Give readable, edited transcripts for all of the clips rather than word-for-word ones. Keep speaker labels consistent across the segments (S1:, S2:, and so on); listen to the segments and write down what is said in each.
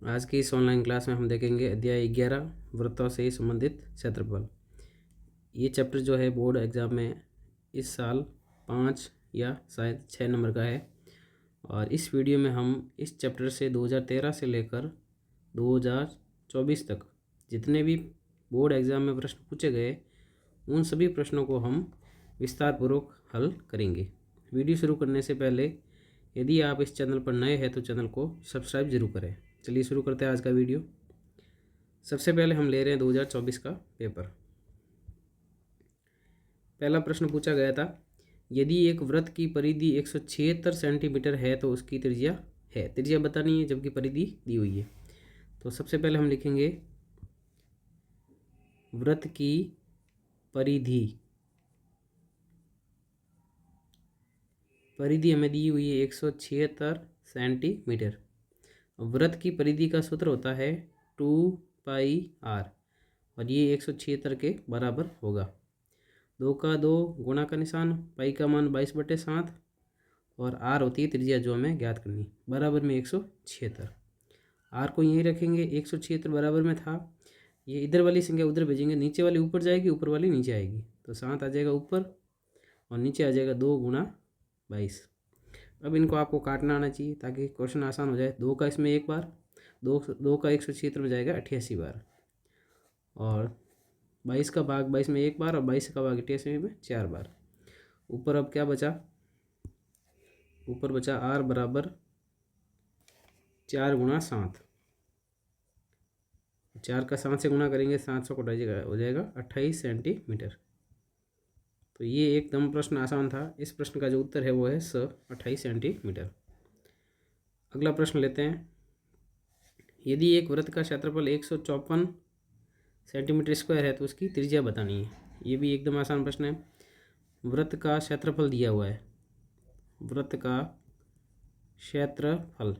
S1: आज की इस ऑनलाइन क्लास में हम देखेंगे अध्याय 11 वृत्तों से संबंधित क्षेत्रफल। ये चैप्टर जो है बोर्ड एग्ज़ाम में इस साल 5 या शायद 6 नंबर का है। और इस वीडियो में हम इस चैप्टर से 2013 से लेकर 2024 तक जितने भी बोर्ड एग्ज़ाम में प्रश्न पूछे गए उन सभी प्रश्नों को हम विस्तारपूर्वक हल करेंगे। वीडियो शुरू करने से पहले यदि आप इस चैनल पर नए हैं तो चैनल को सब्सक्राइब जरूर करें। चलिए शुरू करते हैं आज का वीडियो। सबसे पहले हम ले रहे हैं 2024 का पेपर। पहला प्रश्न पूछा गया था, यदि एक वृत्त की परिधि 176 सेंटीमीटर है तो उसकी त्रिज्या बतानी है जबकि परिधि दी हुई है। तो सबसे पहले हम लिखेंगे वृत्त की परिधि हमें दी हुई है 176 सेंटीमीटर। वृत्त की परिधि का सूत्र होता है 2πr और ये 176 के बराबर होगा। 2 का 2 गुणा का निशान, पाई का मान 22/7 और आर होती है त्रिज्या जो हमें ज्ञात करनी, बराबर में 176। आर को यहीं रखेंगे, 176 बराबर में था, ये इधर वाली संख्या उधर भेजेंगे, नीचे वाली ऊपर जाएगी ऊपर वाली नीचे आएगी, तो 7 आ जाएगा ऊपर और नीचे आ जाएगा 2 गुणा 22। अब इनको आपको काटना आना चाहिए ताकि क्वेश्चन आसान हो जाए। 2 का इसमें एक बार, 2 का 176 में जाएगा 88 बार, और 22 का भाग 22 में एक बार और 22 का भाग 88 में 4 बार। ऊपर अब क्या बचा, ऊपर बचा आर बराबर 4 गुणा 7। 4 का 7 से गुणा करेंगे, 700 को हो जाएगा 28 सेंटीमीटर। तो ये एकदम प्रश्न आसान था। इस प्रश्न का जो उत्तर है वो है 28 सेंटीमीटर। अगला प्रश्न लेते हैं, यदि एक वृत्त का क्षेत्रफल 154 सेंटीमीटर स्क्वायर है तो उसकी त्रिज्या बतानी है। ये भी एकदम आसान प्रश्न है। वृत्त का क्षेत्रफल दिया हुआ है, वृत्त का क्षेत्रफल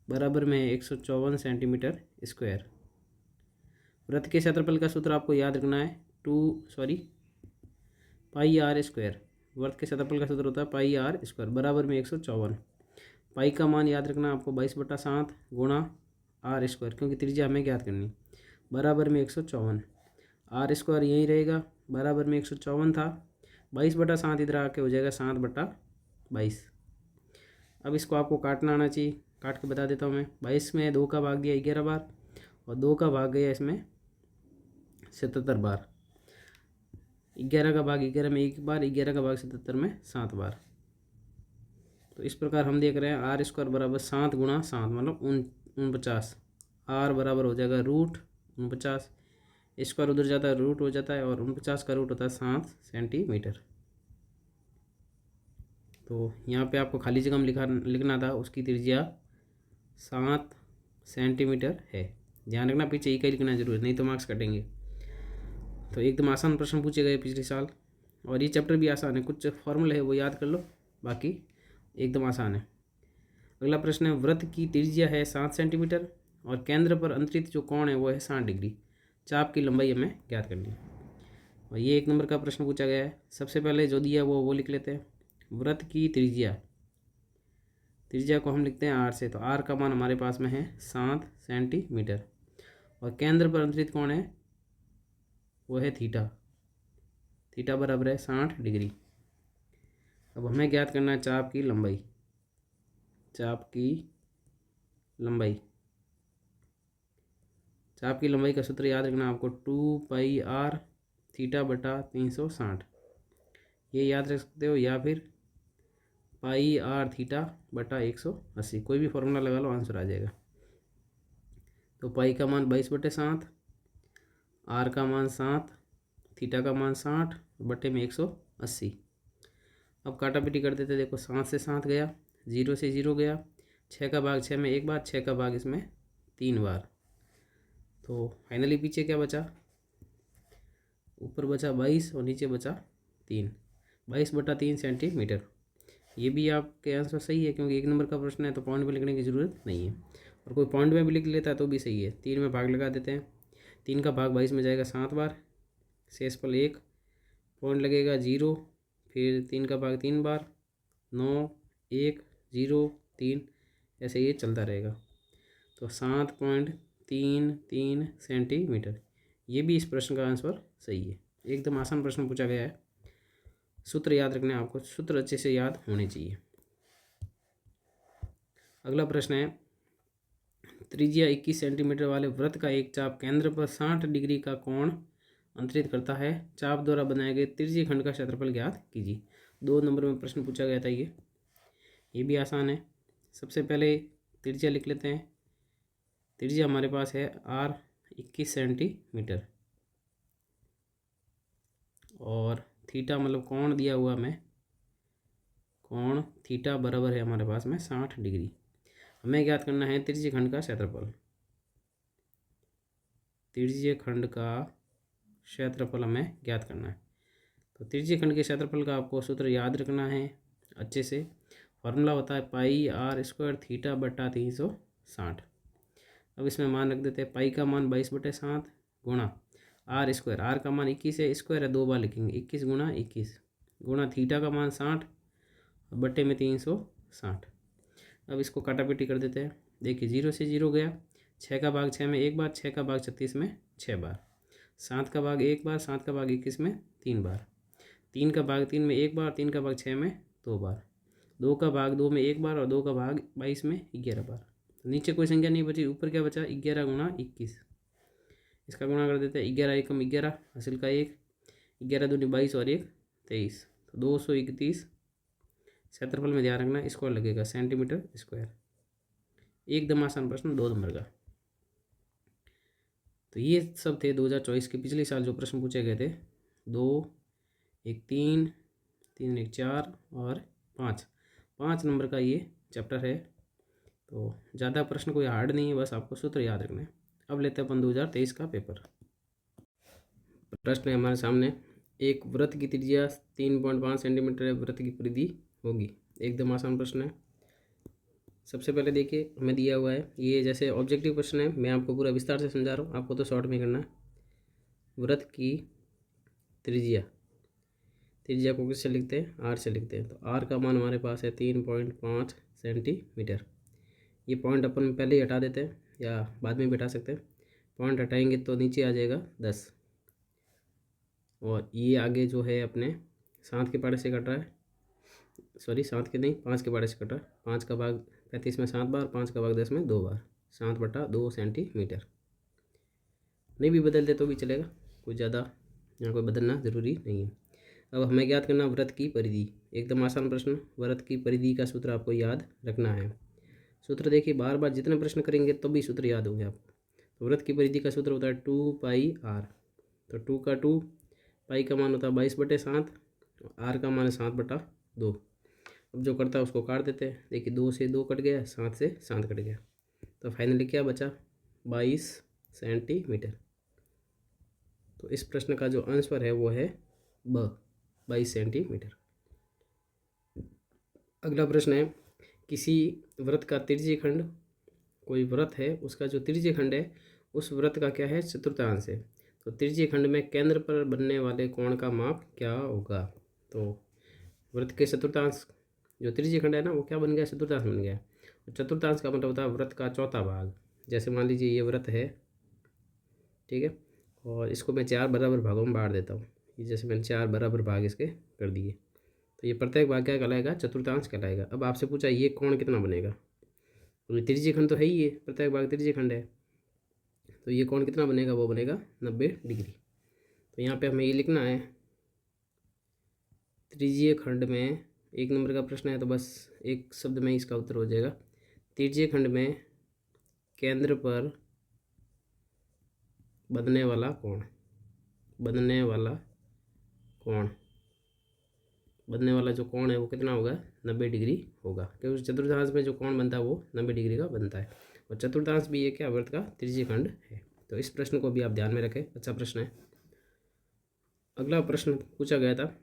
S1: बराबर में 154 सेंटीमीटर स्क्वायर। वृत्त के क्षेत्रफल का सूत्र आपको याद रखना है पाई आर स्क्वायर। वृत्त के क्षेत्रफल का सूत्र होता है पाई आर स्क्वायर बराबर में 154। पाई का मान याद रखना आपको 22/7 गुणा आर स्क्वायर, क्योंकि त्रिज्या हमें ज्ञात करनी, बराबर में 154। आर स्क्वायर यहीं रहेगा, बराबर में 154 था, 22/7 इधर आके हो जाएगा 7/22। अब इसको आपको काटना आना चाहिए, काट के बता देता हूँ मैं। 22 में 2 का भाग दिया 11 बार और 2 का भाग गया इसमें 77 बार। 11 का भाग 11 में एक बार, 11 का भाग 77 में 7 बार। तो इस प्रकार हम देख रहे हैं आर स्क्वायर बराबर 7 गुणा 7 मतलब 49। आर बराबर हो जाएगा √49। स्क्वायर उधर जाता है रूट हो जाता है और 49 का रूट होता है 7 सेंटीमीटर। तो यहाँ पे आपको खाली जगह में लिखना था उसकी त्रिज्या 7 सेंटीमीटर है। ध्यान रखना पीछे ही लिखना जरूर, नहीं तो मार्क्स कटेंगे। तो एकदम आसान प्रश्न पूछे गए पिछले साल, और ये चैप्टर भी आसान है, कुछ फॉर्मूला है वो याद कर लो, बाकी एकदम आसान है। अगला प्रश्न है, वृत्त की त्रिज्या है 7 सेंटीमीटर और केंद्र पर अंतरित जो कोण है वो है 60 डिग्री। चाप की लंबाई हमें ज्ञात करनी है और ये 1 नंबर का प्रश्न पूछा गया है। सबसे पहले जो दिया वो लिख लेते हैं। वृत्त की त्रिज्या को हम लिखते हैं आर से, तो आर का मान हमारे पास में है 7 सेंटीमीटर और केंद्र पर अंतरित कोण है वो है थीटा बराबर है 60 डिग्री। अब हमें ज्ञात करना है चाप की लंबाई। चाप की लंबाई का सूत्र याद रखना आपको 2πr θ/360। ये याद रख सकते हो, या फिर πr θ/180, कोई भी फॉर्मूला लगा लो आंसर आ जाएगा। तो पाई का मान 22/7, आर का मान 7, थीटा का मान 60 बटे में 180। अब काटापिटी कर देते, देखो 7 से 7 गया, 0 से 0 गया, 6 का भाग 6 में एक बार, 6 का भाग इसमें 3 बार। तो फाइनली पीछे क्या बचा, ऊपर बचा 22 और नीचे बचा 3, 22/3 सेंटीमीटर। ये भी आपके आंसर सही है, क्योंकि 1 नंबर का प्रश्न है तो पॉइंट में लिखने की ज़रूरत नहीं है, और कोई पॉइंट में भी लिख लेता है तो भी सही है। 3 में भाग लगा देते हैं, 3 का भाग 22 में जाएगा 7 बार, शेषफल 1, पॉइंट लगेगा 0, फिर 3 का भाग 3 बार, 9 1 0 3, ऐसे ये चलता रहेगा। तो 7.33 सेंटीमीटर, ये भी इस प्रश्न का आंसर सही है। एकदम आसान प्रश्न पूछा गया है। सूत्र याद रखने हैं आपको, सूत्र अच्छे से याद होने चाहिए। अगला प्रश्न है, त्रिज्या 21 सेंटीमीटर वाले वृत्त का एक चाप केंद्र पर 60 डिग्री का कोण अंतरित करता है। चाप द्वारा बनाए गए त्रिज्यीय खंड का क्षेत्रफल ज्ञात कीजिए। 2 नंबर में प्रश्न पूछा गया था ये भी आसान है। सबसे पहले त्रिज्या लिख लेते हैं। त्रिज्या हमारे पास है r 21 सेंटीमीटर और थीटा मतलब कोण दिया हुआ हमें, कोण थीटा बराबर है हमारे पास में 60 डिग्री। हमें ज्ञात करना है त्रिज्यीय खंड का क्षेत्रफल। त्रिज्यीय खंड का क्षेत्रफल हमें ज्ञात करना है। तो त्रिज्यीय खंड के क्षेत्रफल का आपको सूत्र याद रखना है अच्छे से। फॉर्मूला होता है पाई r स्क्वायर थीटा बटा 360। अब इसमें मान रख देते हैं। पाई का मान 22/7 गुणा r स्क्वायर, r का मान 21 है, स्क्वायर है 2 बार लिखेंगे, 21 गुणा 21 गुणा थीटा का मान 60 बटे में 360। अब इसको काटापीटी कर देते हैं। देखिए 0 से 0 गया, 6 का भाग 6 में 1 बार, 6 का भाग 36 में 6 बार, 7 का भाग 1 बार, 7 का भाग 21 में 3 बार, 3 का भाग 3 में 1 बार, 3 का भाग 6 में 2 बार, 2 का भाग 2 में 1 बार और 2 का भाग 22 में 11 बार। तो नीचे कोई संख्या नहीं बची, ऊपर क्या बचा 11 गुणा 21। इसका गुणा कर देते हैं। 11 एकम 11, हासिल का 1, 11 दूनी 22 और 1 23, तो 231 क्षेत्रफल में ध्यान रखना स्क्वायर लगेगा सेंटीमीटर स्क्वायर। एकदम आसान प्रश्न 2 नंबर का। तो ये सब थे 2024 के पिछले साल जो प्रश्न पूछे गए थे। 2, 1, 3, 3, 1, 4 और 5 नंबर का ये चैप्टर है। तो ज़्यादा प्रश्न कोई हार्ड नहीं है, बस आपको सूत्र याद रखना है। अब लेते हैं अपन 2023 का पेपर। प्रश्न है हमारे सामने, एक वृत्त की त्रिज्या 3.5 सेंटीमीटर है, वृत्त की परिधि होगी। एकदम आसान प्रश्न है। सबसे पहले देखिए हमें दिया हुआ है, ये जैसे ऑब्जेक्टिव क्वेश्चन है, मैं आपको पूरा विस्तार से समझा रहा हूँ, आपको तो शॉर्ट में करना है। वृत्त की त्रिज्या को किससे लिखते हैं, आर से लिखते हैं। तो आर का मान हमारे पास है 3.5 सेंटीमीटर। ये पॉइंट अपन पहले ही हटा देते हैं या बाद में भी हटा सकते हैं। पॉइंट हटाएंगे तो नीचे आ जाएगा 10, और ये आगे जो है अपने 7 के पाड़े से कट रहा है, सॉरी 7 के नहीं 5 के पाड़े से कट रहा है। 5 का भाग 35 में 7 बार, 5 का भाग 10 में 2 बार, 7/2 सेंटीमीटर। नहीं भी बदल दे तो भी चलेगा, कुछ ज़्यादा यहाँ कोई बदलना ज़रूरी नहीं है। अब हमें ज्ञात करना वृत्त की परिधि। एकदम आसान प्रश्न, वृत्त की परिधि का सूत्र आपको याद रखना है। सूत्र देखिए बार बार जितने प्रश्न करेंगे तो भी सूत्र याद होंगे आपको। तो वृत्त की परिधि का सूत्र होता है 2πr। तो 2 का 2, पाई का मान होता है 22/7, आर का मान है 7/2। अब जो करता है उसको काट देते हैं। देखिए 2 से 2 कट गया, 7 से 7 कट गया, तो फाइनली क्या बचा 22 सेंटीमीटर। तो इस प्रश्न का जो आंसर है वो है ब, 22 सेंटीमीटर। अगला प्रश्न है, किसी वृत्त का त्रिज्यीय खंड, कोई वृत्त है उसका जो त्रिज्यीय खंड है उस वृत्त का क्या है चतुर्थांश है। तो त्रिज्यीय खंड में केंद्र पर बनने वाले कोण का माप क्या होगा। तो वृत्त के चतुर्थांश, जो त्रिज्यीय खंड है ना वो क्या बन गया, चतुर्थांश बन गया। और चतुर्थांश का मतलब होता है वृत्त का चौथा भाग। जैसे मान लीजिए ये वृत्त है, ठीक है, और इसको मैं 4 बराबर भागों में बांट देता हूँ। ये जैसे मैंने 4 बराबर भाग इसके कर दिए, तो ये प्रत्येक भाग क्या कहलाएगा, चतुर्थांश कहलाएगा। अब आपसे पूछा ये कोण कितना बनेगा, तो त्रिज्यीय खंड तो है ही, ये प्रत्येक भाग त्रिज्यीय खंड है, तो ये कोण कितना बनेगा, वो बनेगा 90 डिग्री। तो यहाँ पे हमें ये लिखना है, त्रिज्यीय खंड में 1 नंबर का प्रश्न है तो बस एक शब्द में इसका उत्तर हो जाएगा। त्रिज्यीय खंड में केंद्र पर बनने वाला कोण, बनने वाला जो कोण है वो कितना होगा, 90 डिग्री होगा, क्योंकि चतुर्थांश में जो कोण बनता है वो 90 डिग्री का बनता है। और चतुर्थांश भी एक क्या वृत्त का त्रिज्यीय खंड है। तो इस प्रश्न को भी आप ध्यान में रखें, अच्छा प्रश्न है। अगला प्रश्न पूछा गया था,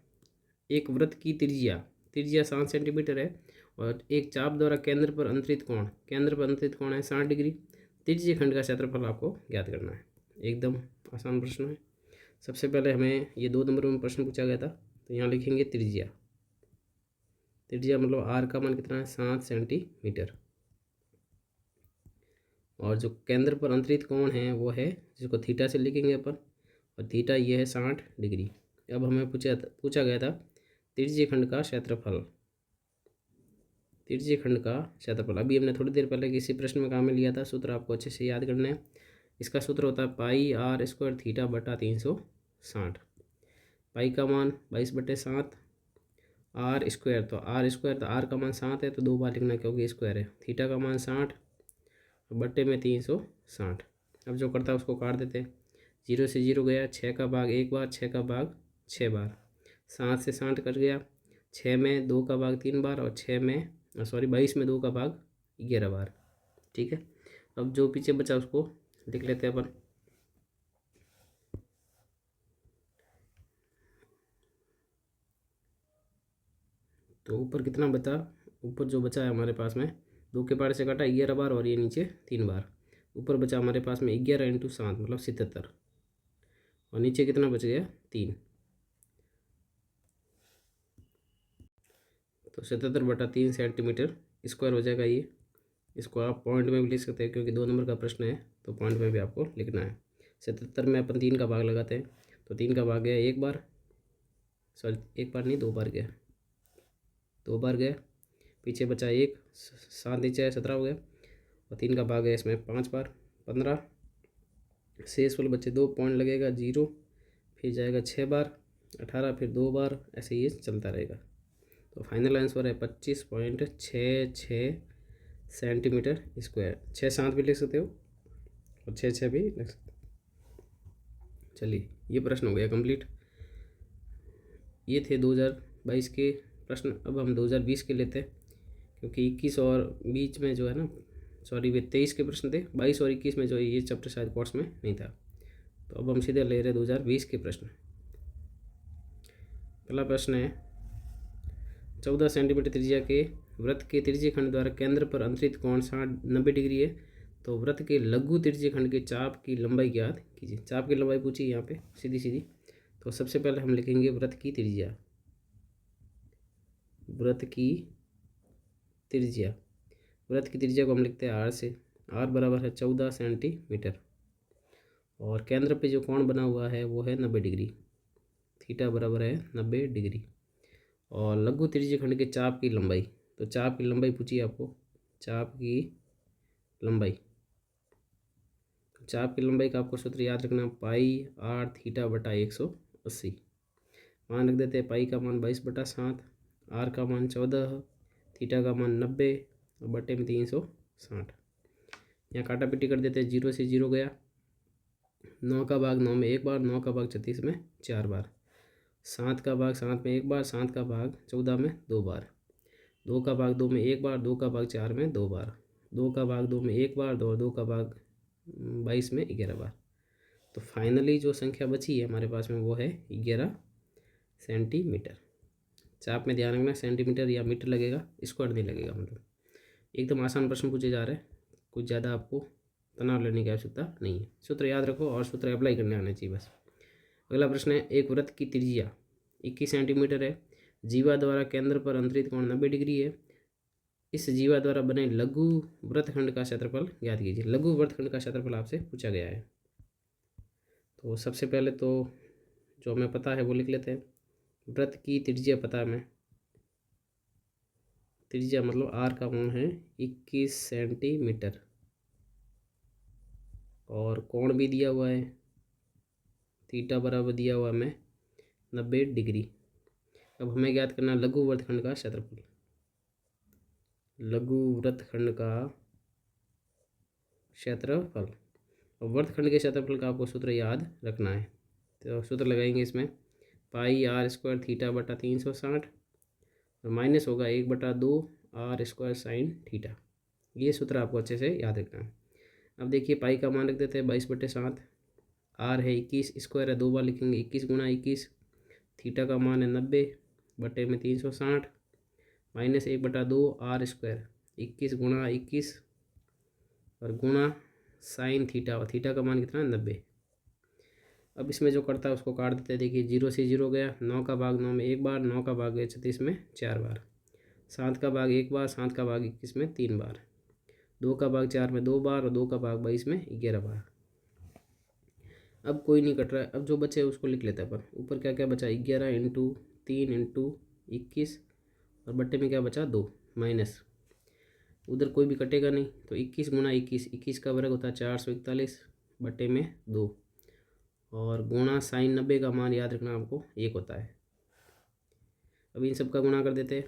S1: एक वृत्त की त्रिज्या 7 सेंटीमीटर है और एक चाप द्वारा केंद्र पर अंतरित कोण है 60 डिग्री। त्रिज्यीय खंड का क्षेत्रफल आपको ज्ञात करना है। एकदम आसान प्रश्न है। सबसे पहले हमें ये 2 नंबर में प्रश्न पूछा गया था, तो यहाँ लिखेंगे त्रिज्या मतलब आर का मान कितना है 7 सेंटीमीटर। और जो केंद्र पर अंतरित कोण है वो है, जिसको थीटा से लिखेंगे अपन, और थीटा ये है 60 डिग्री। अब हमें पूछा गया था त्रिज्यीय खंड का क्षेत्रफल। त्रिज्यीय खंड का क्षेत्रफल अभी हमने थोड़ी देर पहले किसी प्रश्न में काम में लिया था। सूत्र आपको अच्छे से याद करना है। इसका सूत्र होता है पाई आर स्क्वायर थीटा बटा 360। पाई का मान 22/7, आर स्क्वायर तो आर का मान 7 है तो 2 बार लिखना क्योंकि स्क्वायर है। थीटा का मान 60 बट्टे में 360। अब जो करता है उसको काट देते हैं। 0 से 0 गया, 6 का भाग 1 बार, 6 का भाग 6 बार, 7 से 60 कट गया, 6 में 2 का भाग 3 बार, और 22 में 2 का भाग 11 बार। ठीक है, अब जो पीछे बचा उसको लिख लेते हैं अपन। तो ऊपर कितना बचा, ऊपर जो बचा है हमारे पास में 2 के पार से काटा 11 बार, और ये नीचे 3 बार। ऊपर बचा हमारे पास में 11 × 7 मतलब 77, और नीचे कितना बच गया 3। तो 77/3 सेंटीमीटर स्क्वायर हो जाएगा ये। इसको आप पॉइंट में भी लिख सकते हैं क्योंकि 2 नंबर का प्रश्न है, तो पॉइंट में भी आपको लिखना है। 77 में अपन 3 का भाग लगाते हैं, तो 3 का भाग गया 1 बार, सॉरी 1 बार नहीं 2 बार गया, 2 बार गया। पीछे बचा 1, 7 नीचे है 17 हो गया, और 3 का भाग है इसमें 5 बार 15। शेष वाले बच्चे 2 पॉइंट लगेगा 0, फिर जाएगा 6 बार 18, फिर 2 बार, ऐसे ये चलता रहेगा। तो फाइनल आंसर है 25.66 सेंटीमीटर स्क्वायर। 6-7 भी लिख सकते हो और 6-6 भी लिख सकते हो। चलिए ये प्रश्न हो गया कंप्लीट। ये थे 2022 के प्रश्न। अब हम 2020 के लेते हैं, क्योंकि 21 और बीच में जो है ना, सॉरी वे 23 के प्रश्न थे, 22 और 21 में जो है ये चैप्टर शायद कोर्स में नहीं था। तो अब हम सीधे ले रहे 2020 के प्रश्न। पहला प्रश्न है 14 सेंटीमीटर त्रिज्या के वृत्त के त्रिज्यीय खंड द्वारा केंद्र पर अंतरित कोण 90 डिग्री है, तो वृत्त के लघु त्रिज्यीय खंड के चाप की लंबाई ज्ञात कीजिए। चाप की लंबाई पूछी यहाँ पे सीधी सीधी। तो सबसे पहले हम लिखेंगे वृत्त की त्रिज्या। वृत्त की त्रिज्या, वृत्त की त्रिज्या को हम लिखते हैं आर से। आर बराबर है 14 सेंटीमीटर, और केंद्र पे जो कोण बना हुआ है वो है 90 डिग्री। थीटा बराबर है 90 डिग्री। और लघु त्रिज्यीय खंड के चाप की लंबाई, तो चाप की लंबाई पूछी आपको। चाप की लंबाई, चाप की लंबाई का आपको सूत्र याद रखना, पाई आर थीटा बटा 180। मान रख देते हैं, पाई का मान 22/7, आर का मान 14, थीटा का मान 90, और बटे में 360। यहाँ काटा पिटी कर देते हैं। 0 से 0 गया, 9 का भाग 9 में 1 बार, 9 का भाग 36 में 4 बार, 7 का भाग 7 में 1 बार, 7 का भाग 14 में 2 बार, 2 का भाग 2 में 1 बार, 2 का भाग 4 में 2 बार, 2 का भाग 2 में 1 बार, 2 का भाग 22 में 11 बार। तो फाइनली जो संख्या बची है हमारे पास में वो है 11 सेंटीमीटर। चाप में ध्यान रखना सेंटीमीटर या मीटर लगेगा, स्क्वायर नहीं लगेगा। मतलब एकदम आसान प्रश्न पूछे जा रहे हैं, कुछ ज़्यादा आपको तनाव लेने की आवश्यकता नहीं है। सूत्र याद रखो और सूत्र अप्लाई करने आना चाहिए बस। अगला प्रश्न है, एक वृत्त की त्रिज्या 21 सेंटीमीटर है, जीवा द्वारा केंद्र पर अंतरित कोण 90 डिग्री है, इस जीवा द्वारा बने लघु वृत्तखंड का क्षेत्रफल ज्ञात कीजिए। लघु वृत्तखंड का क्षेत्रफल आपसे पूछा गया है। तो सबसे पहले तो जो हमें पता है वो लिख लेते हैं। वृत्त की त्रिज्या पता है हमें, त्रिज्या मतलब आर का मान है 21 सेंटीमीटर, और कोण भी दिया हुआ है, थीटा बराबर दिया हुआ हमें 90 डिग्री। अब हमें ज्ञात करना लघु वृत्तखंड का क्षेत्रफल। लघु वृत्तखंड का क्षेत्रफल, और वृत्तखंड के क्षेत्रफल का आपको सूत्र याद रखना है। तो सूत्र लगाएंगे इसमें, पाई आर स्क्वायर थीटा बटा 360, और माइनस होगा 1/2 आर स्क्वायर साइन थीटा। ये सूत्र आपको अच्छे से याद रखना है। अब देखिए पाई का मान रख देते हैं 22/7, आर है 21, स्क्वायर है 2 बार लिखेंगे 21 × 21, थीटा का मान है 90 बटे में 360, माइनस 1/2 आर स्क्वायर 21 × 21 और गुणा साइन थीटा, और थीटा का मान कितना है 90। अब इसमें जो करता है उसको काट देते हैं। देखिए 0 से 0 गया, 9 का भाग 9 में 1 बार, 9 का भाग 36 में 4 बार, 7 का भाग 1 बार, 7 का भाग 21 में 3 बार, 2 का भाग 4 में 2 बार और 2 का भाग 22 में 11 बार। अब कोई नहीं कट रहा है, अब जो बचे उसको लिख लेते हैं अपन। ऊपर क्या क्या बचा, 11 इंटू 3 इंटू 21 और बट्टे में क्या बचा 2 माइनस, उधर कोई भी कटेगा नहीं तो 21 गुना 21, 21 का वर्ग होता है 441 बट्टे में 2 और गुणा साइन 90 का मान याद रखना आपको 1 होता है। अब इन सब का गुणा कर देते हैं,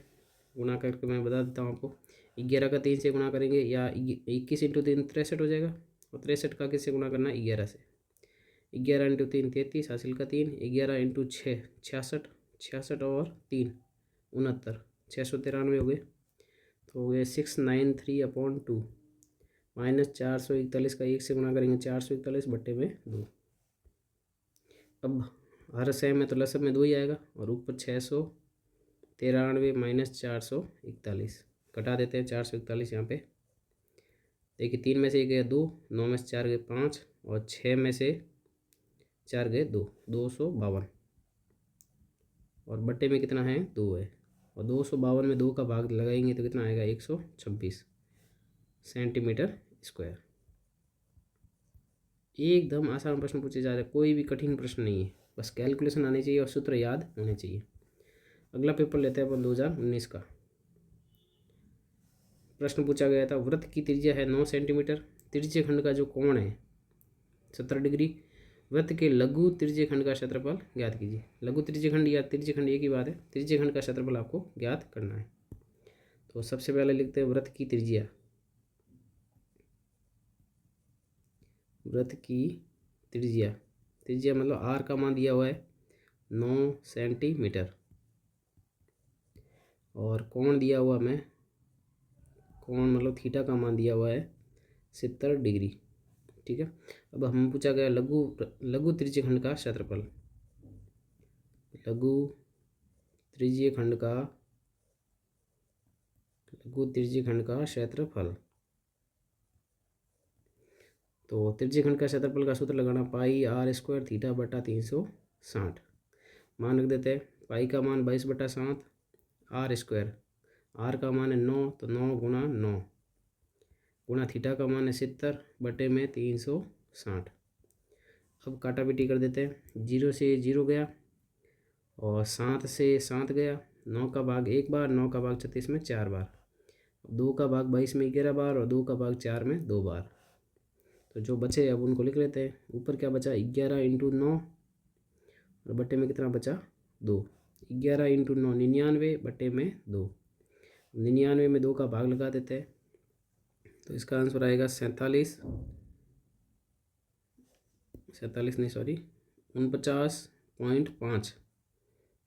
S1: गुणा करके मैं बता देता हूँ आपको। 11 का 3 से गुणा करेंगे या 21 इंटू 3 63 हो जाएगा और 63 का किससे गुणा करना है 11 से। 11 इंटू 3 33 हासिल का 3, 11 इंटू 6 66, 66 और 3 69, 693 हो गए। तो हो गए 693/2 माइनस 441 का 1 से गुणा करेंगे 441 बट्टे में 2। अब हर सेम में तो लसब में 2 ही आएगा और ऊपर 693 माइनस 441 कटा देते हैं 441 यहाँ पे। देखिए 3 में से 1 गया 2, 9 में से 4 गए 5 और 6 में से 4 गए 2, 252 और बट्टे में कितना है 2 है और 252 में 2 का भाग लगाएंगे तो कितना आएगा 126 सेंटीमीटर स्क्वायर। एकदम आसान प्रश्न पूछे जा रहे हैं, कोई भी कठिन प्रश्न नहीं है, बस कैलकुलेशन आनी चाहिए और सूत्र याद होने चाहिए। अगला पेपर लेते हैं अपन 2019 का। प्रश्न पूछा गया था वृत्त की त्रिज्या है 9 सेंटीमीटर, त्रिज्य खंड का जो कोण है 70 डिग्री, वृत्त के लघु त्रिज्य खंड का क्षेत्रफल ज्ञात कीजिए। लघु त्रिज्य खंड या त्रिज्य खंड एक ही बात है, त्रिज्य खंड का क्षेत्रफल आपको ज्ञात करना है। तो सबसे पहले लिखते हैं वृत्त की त्रिज्या। वृत्त की त्रिज्या, त्रिज्या मतलब आर का मान दिया हुआ है 9 सेंटीमीटर और कोण दिया हुआ हमें, कोण मतलब थीटा का मान दिया हुआ है 70 डिग्री। ठीक है, अब हम पूछा गया लघु त्रिज्य खंड का क्षेत्रफल। लघु त्रिज्य खंड का क्षेत्रफल, तो त्रिज्य खंड का क्षेत्रफल का सूत्र लगाना पाई आर स्क्वायर थीटा बटा 360। मान रख देते हैं, पाई का मान 22/7, आर स्क्वायर, आर का मान है 9 तो 9 गुणा 9 गुणा थीटा का मान है 70 बटे में 360। अब काटा पीटी कर देते हैं, 0 से 0 गया और 7 से 7 गया, 9 का भाग 1 बार, 9 का भाग 36 में 4 बार, 2 का भाग 22 में 11 बार और 2 का भाग 4 में 2 बार। तो जो बचे अब उनको लिख लेते हैं। ऊपर क्या बचा 11 इंटू 9 और बट्टे में कितना बचा 2, 11 इंटू 9 99 बट्टे में 2, 99 में 2 का भाग लगा देते हैं तो इसका आंसर आएगा 47 नहीं सॉरी 49.5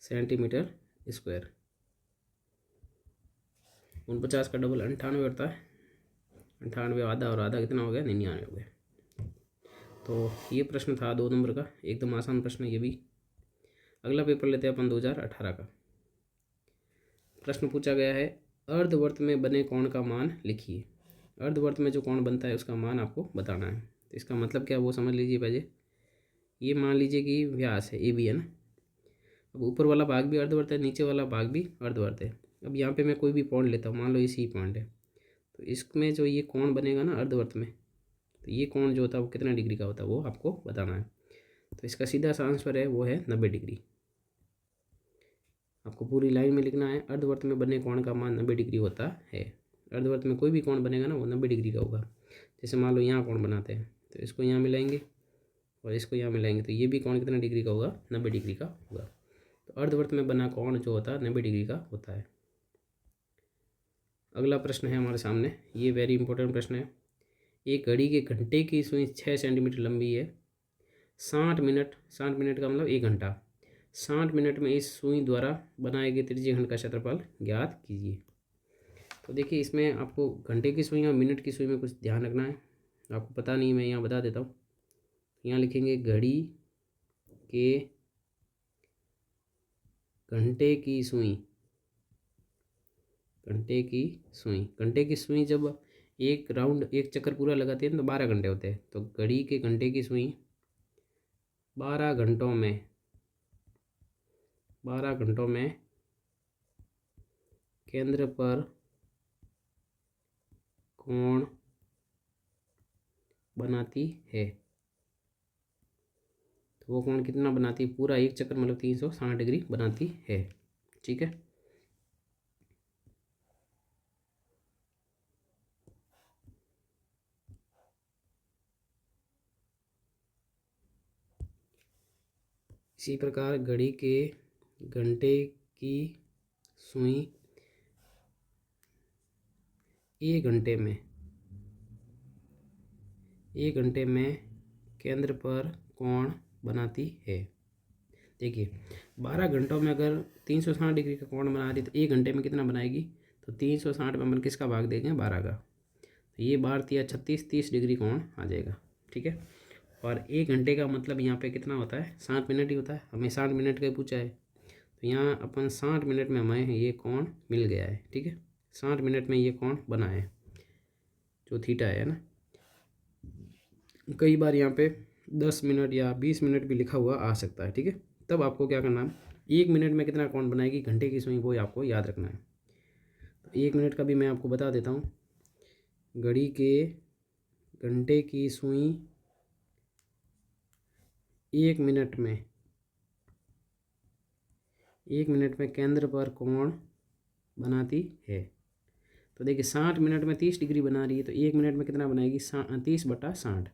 S1: सेंटीमीटर स्क्वायर। 49 का डबल 98 होता है, 98 आधा और आधा कितना हो गया 99 हो गया। तो ये प्रश्न था 2 नंबर का, एकदम आसान प्रश्न ये भी। अगला पेपर लेते हैं अपन 2018 का। प्रश्न पूछा गया है अर्धवर्त में बने कोण का मान लिखिए। अर्धवर्त में जो कोण बनता है उसका मान आपको बताना है। तो इसका मतलब क्या वो समझ लीजिए पहले। ये मान लीजिए कि व्यास है ए बी है ना, अब ऊपर वाला भाग भी अर्धवर्त है, नीचे वाला भाग भी अर्धवर्त है। अब यहाँ पे मैं कोई भी पॉइंट लेता हूँ, मान लो इसी पॉइंट है, तो इसमें जो ये कोण बनेगा ना अर्धवर्त में, तो ये कोण जो होता है वो कितना डिग्री का होता है वो आपको बताना है। तो इसका सीधा सा आंसर है वो है 90 डिग्री। आपको पूरी लाइन में लिखना है अर्धवर्त में बने कोण का मान 90 डिग्री होता है। अर्धवर्त में कोई भी कोण बनेगा ना वो 90 डिग्री का होगा। जैसे मान लो यहाँ कोण बनाते हैं तो इसको यहाँ मिलाएंगे और इसको यहाँ मिलाएंगे तो ये भी कोण कितना डिग्री का होगा 90 डिग्री का होगा। तो अर्धवर्त में बना कोण जो होता है 90 डिग्री का होता है। अगला प्रश्न है हमारे सामने, ये वेरी इंपॉर्टेंट प्रश्न है। एक घड़ी के घंटे की सुई 6 सेंटीमीटर लंबी है, 60 मिनट का मतलब 1 घंटा, 60 मिनट में इस सुई द्वारा बनाए गए त्रिज्य खंड का क्षेत्रफल ज्ञात कीजिए। तो देखिए इसमें आपको घंटे की सुई और मिनट की सुई में कुछ ध्यान रखना है, आपको पता नहीं मैं यहाँ बता देता हूँ। यहाँ लिखेंगे घड़ी के घंटे की सुई, घंटे की सुई जब एक राउंड एक चक्कर पूरा लगाते हैं तो 12 घंटे होते हैं। तो घड़ी के घंटे की सुई 12 घंटों में केंद्र पर कोण बनाती है। तो वो कोण कितना बनाती है? पूरा एक चक्कर मतलब 360 डिग्री बनाती है। ठीक है। इसी प्रकार घड़ी के घंटे की सुई एक घंटे में केंद्र पर कोण बनाती है। देखिए 12 घंटों में अगर 360 डिग्री का कोण बना रही तो 1 घंटे में कितना बनाएगी? तो 360 में अपन किसका भाग देंगे? 12 का। तो ये 12 या 36 30 डिग्री कोण आ जाएगा। ठीक है। और 1 घंटे का मतलब यहाँ पे कितना होता है? 60 मिनट ही होता है। हमें 60 मिनट का पूछा है, तो यहाँ अपन 60 मिनट में हमें ये कोण मिल गया है। ठीक है। 60 मिनट में ये कोण बना है जो थीटा है ना। कई बार यहाँ पे 10 मिनट या 20 मिनट भी लिखा हुआ आ सकता है। ठीक है। तब आपको क्या करना है? 1 मिनट में कितना कोण बनाएगी घंटे की सुई, वो आपको याद रखना है। तो 1 मिनट का भी मैं आपको बता देता हूँ। घड़ी के घंटे की सुई 1 मिनट में केंद्र पर कोण बनाती है। तो देखिए 60 मिनट में 30 डिग्री बना रही है, तो 1 मिनट में कितना बनाएगी? 30/60।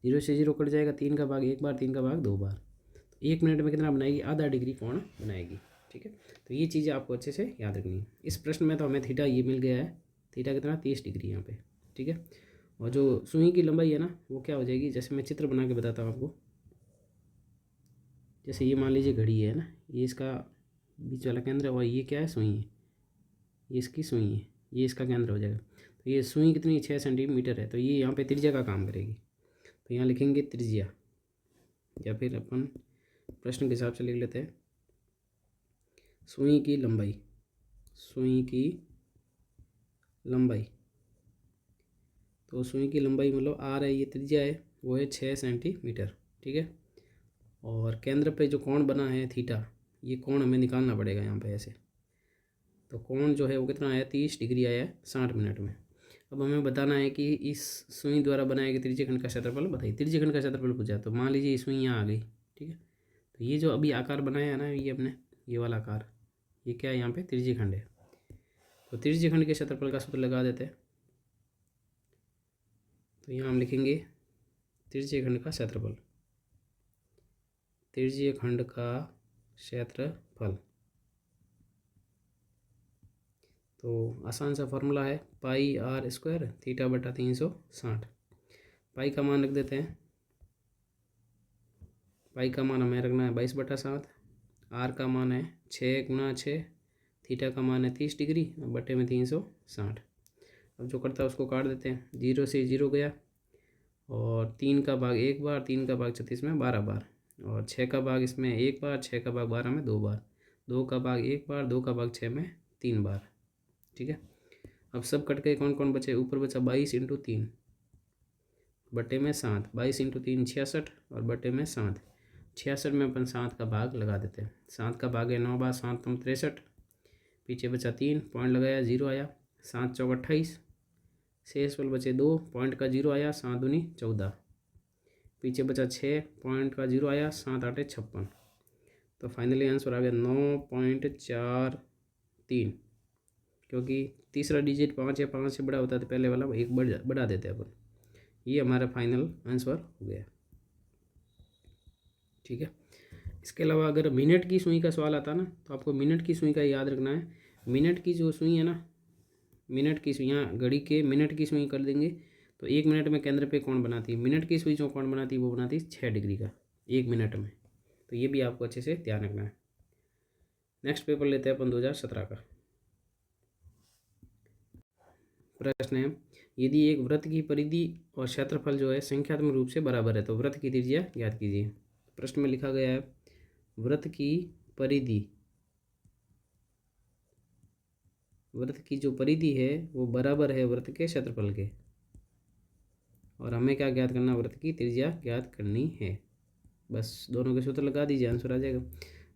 S1: 0 से 0 कट जाएगा, 3 का भाग 1 बार, 3 का भाग 2 बार। तो 1 मिनट में कितना बनाएगी? आधा डिग्री कोण बनाएगी। ठीक है। तो ये चीज़ें आपको अच्छे से याद रखनी है। इस प्रश्न में तो हमें थीटा ये मिल गया है, थीटा कितना? 30 डिग्री यहाँ पे। ठीक है। और जो सुई की लंबाई है ना, वो क्या हो जाएगी? जैसे मैं चित्र बना के बताता हूँ आपको। जैसे ये मान लीजिए घड़ी है ना, ये इसका बीच वाला केंद्र है, और ये क्या है? सुई है। ये इसकी सुई है, ये इसका केंद्र हो जाएगा। तो ये सुई कितनी? 6 सेंटीमीटर है। तो ये यहाँ पे त्रिज्या का काम करेगी। तो यहाँ लिखेंगे त्रिज्या, या फिर अपन प्रश्न के हिसाब से लिख लेते हैं सुई की लंबाई। तो सुई की लंबाई मतलब आर है, ये त्रिज्या है, वो है 6 सेंटीमीटर। ठीक है। और केंद्र पे जो कोण बना है थीटा, ये कोण हमें निकालना पड़ेगा यहाँ पे ऐसे। तो कोण जो है वो कितना आया? 30 डिग्री आया है 60 मिनट में। अब हमें बताना है कि इस सुई द्वारा बनाए गए त्रिज्यखंड का क्षेत्रफल बताइए। त्रिज्यखंड का क्षेत्रफल पूछा, तो मान लीजिए ये सुई यहाँ आ गई। ठीक है। तो ये जो अभी आकार बनाया है ना, ये अपने ये वाला आकार, ये क्या है? यहाँ पे त्रिज्यखंड है। तो त्रिज्यखंड के क्षेत्रफल का सूत्र लगा देते हैं। तो यहाँ हम लिखेंगे त्रिज्यखंड का क्षेत्रफल, त्रिज्यखंड का क्षेत्रफल। तो आसान सा फॉर्मूला है πr² θ/360। पाई का मान रख देते हैं। पाई का मान हमें रखना है 22/7। आर का मान है 6 × 6। थीटा का मान है 30 डिग्री बटे में 360। अब जो करता है उसको काट देते हैं। 0 से 0 गया, और 3 का भाग 1 बार, 3 का भाग 36 में 12 बार, और 6 का भाग इसमें 1 बार, 6 का भाग 12 में 2 बार, 2 का भाग 1 बार, 2 का भाग 6 में 3 बार। ठीक है। अब सब कट के कौन कौन बचे? ऊपर बचा 22 × 3 बटे में 7। 22 × 3 66, और बटे में 7। 66 में अपन 7 का भाग लगा देते हैं। 7 का भाग है 9 बार, 7 × 63। पीछे बचा 3, पॉइंट लगाया, 0 आया। 7 × 4 = 28। शेष वाले बचे 2, पॉइंट का 0 आया। 7 दूनी 14। पीछे बचा 6, पॉइंट का 0 आया। 7 8 56। तो फाइनली आंसर आ गया 9.43, क्योंकि तीसरा डिजिट 5 या 5 से बड़ा होता है तो पहले वाला एक बढ़ा देते हैं अपन। ये हमारा फाइनल आंसर हो गया। ठीक है। इसके अलावा अगर मिनट की सुई का सवाल आता ना, तो आपको मिनट की सुई का याद रखना है। मिनट की जो सुई है ना, मिनट की सुई, यहाँ घड़ी के मिनट की सुई कर देंगे तो 1 मिनट में केंद्र पे कौन बनाती है? मिनट की सुई जो कौन बनाती है वो बनाती है 6 डिग्री का 1 मिनट में। तो ये भी आपको अच्छे से ध्यान रखना है। नेक्स्ट पेपर लेते हैं अपन 2017 का। प्रश्न है, यदि एक वृत्त की परिधि और क्षेत्रफल जो है संख्यात्मक रूप से बराबर है तो वृत्त की त्रिज्या ज्ञात कीजिए। प्रश्न में लिखा गया है वृत्त की परिधि, वृत्त की जो परिधि है वो बराबर है वृत्त के क्षेत्रफल के, और हमें क्या ज्ञात करना? वृत्त की त्रिज्या ज्ञात करनी है। बस दोनों के सूत्र लगा दीजिए, आंसर आ जाएगा।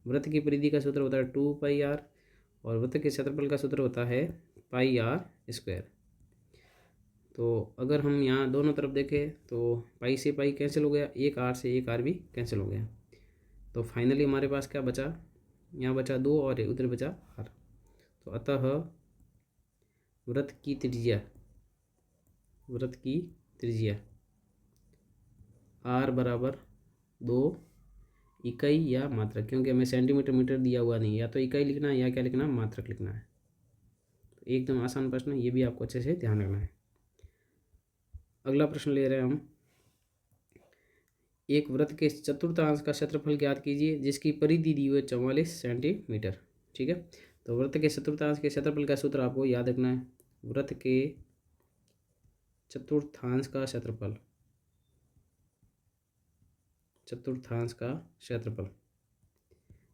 S1: वृत्त की परिधि का सूत्र होता है 2πr, और वृत्त के क्षेत्रफल का सूत्र होता है πr²। तो अगर हम यहाँ दोनों तरफ देखें तो पाई से पाई कैंसिल हो गया, एक आर से एक आर भी कैंसिल हो गया। तो फाइनली हमारे पास क्या बचा, यहाँ बचा 2 और उधर बचा आर। तो अतः वृत्त की त्रिज्या आर बराबर 2 इकाई या मात्रक, क्योंकि हमें सेंटीमीटर मीटर दिया हुआ नहीं, या तो इकाई लिखना है या क्या लिखना है, मात्रक लिखना है। तो एकदम आसान प्रश्न है, ये भी आपको अच्छे से ध्यान रखना है। अगला प्रश्न ले रहे हैं हम, एक वृत्त के चतुर्थांश का क्षेत्रफल ज्ञात कीजिए जिसकी परिधि दी हुई 44 सेंटीमीटर। ठीक है, तो वृत्त के चतुर्थांश के क्षेत्रफल का सूत्र आपको याद रखना है। वृत्त के चतुर्थांश का क्षेत्रफल,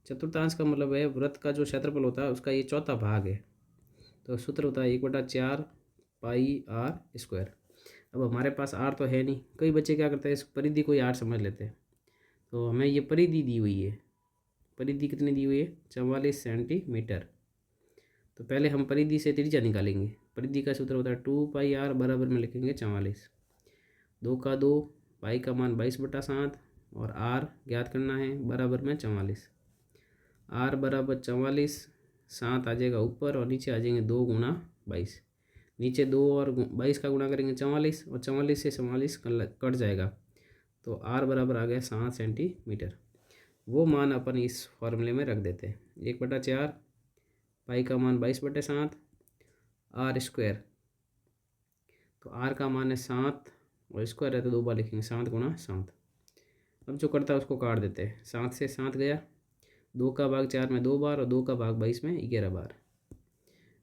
S1: चतुर्थांश का मतलब है वृत्त का जो क्षेत्रफल होता है उसका ये चौथा भाग है। तो सूत्र होता है 1/4 पाई आर स्क्वायर। अब हमारे पास आर तो है नहीं, कई बच्चे क्या करते हैं इस परिधि को आर समझ लेते हैं। तो हमें ये परिधि दी हुई है, परिधि कितनी दी हुई है, 44 सेंटीमीटर। तो पहले हम परिधि से त्रिज्या निकालेंगे। परिधि का सूत्र होता है 2 पाई आर बराबर में लिखेंगे 44, 2 का 2, पाई का मान 22/7 और आर ज्ञात करना है बराबर में 44। आर बराबर 44, 7 आ जाएगा ऊपर और नीचे आ जाएंगे 2 गुणा 22। नीचे 2 और 22 का गुणा करेंगे 44 और 44 से 44 कट जाएगा। तो आर बराबर आ गया 7 सेंटीमीटर। वो मान अपन इस फॉर्मूले में रख देते हैं, 1/4 पाई का मान 22/7 आर स्क्वायर। तो आर का मान है 7 और स्क्वायर है तो 2 बार लिखेंगे, 7 गुणा 7। अब जो करता है उसको काट देते हैं, 7 से 7 गया, 2 का भाग 4 में 2 बार और 2 का भाग 22 में 11 बार।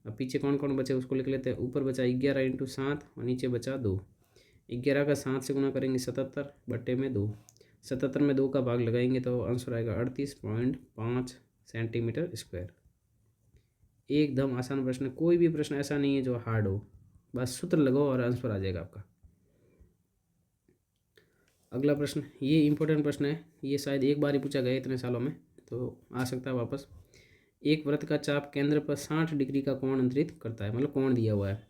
S1: अब पीछे कौन कौन बचे उसको लिख लेते हैं। ऊपर बचा 11 × 7 और नीचे बचा 2। 11 का 7 से गुणा करेंगे 77/2। 77 में 2 का भाग लगाएंगे तो आंसर आएगा 38.5 सेंटीमीटर स्क्वायर। एकदम आसान प्रश्न है, कोई भी प्रश्न ऐसा नहीं है जो हार्ड हो, बस सूत्र लगाओ और आंसर आ जाएगा आपका। अगला प्रश्न, ये इंपॉर्टेंट प्रश्न है, ये शायद एक बार ही पूछा गया इतने सालों में, तो आ सकता है वापस। एक वृत्त का चाप केंद्र पर 60 डिग्री का कोण अंतरित करता है, मतलब कोण दिया हुआ है,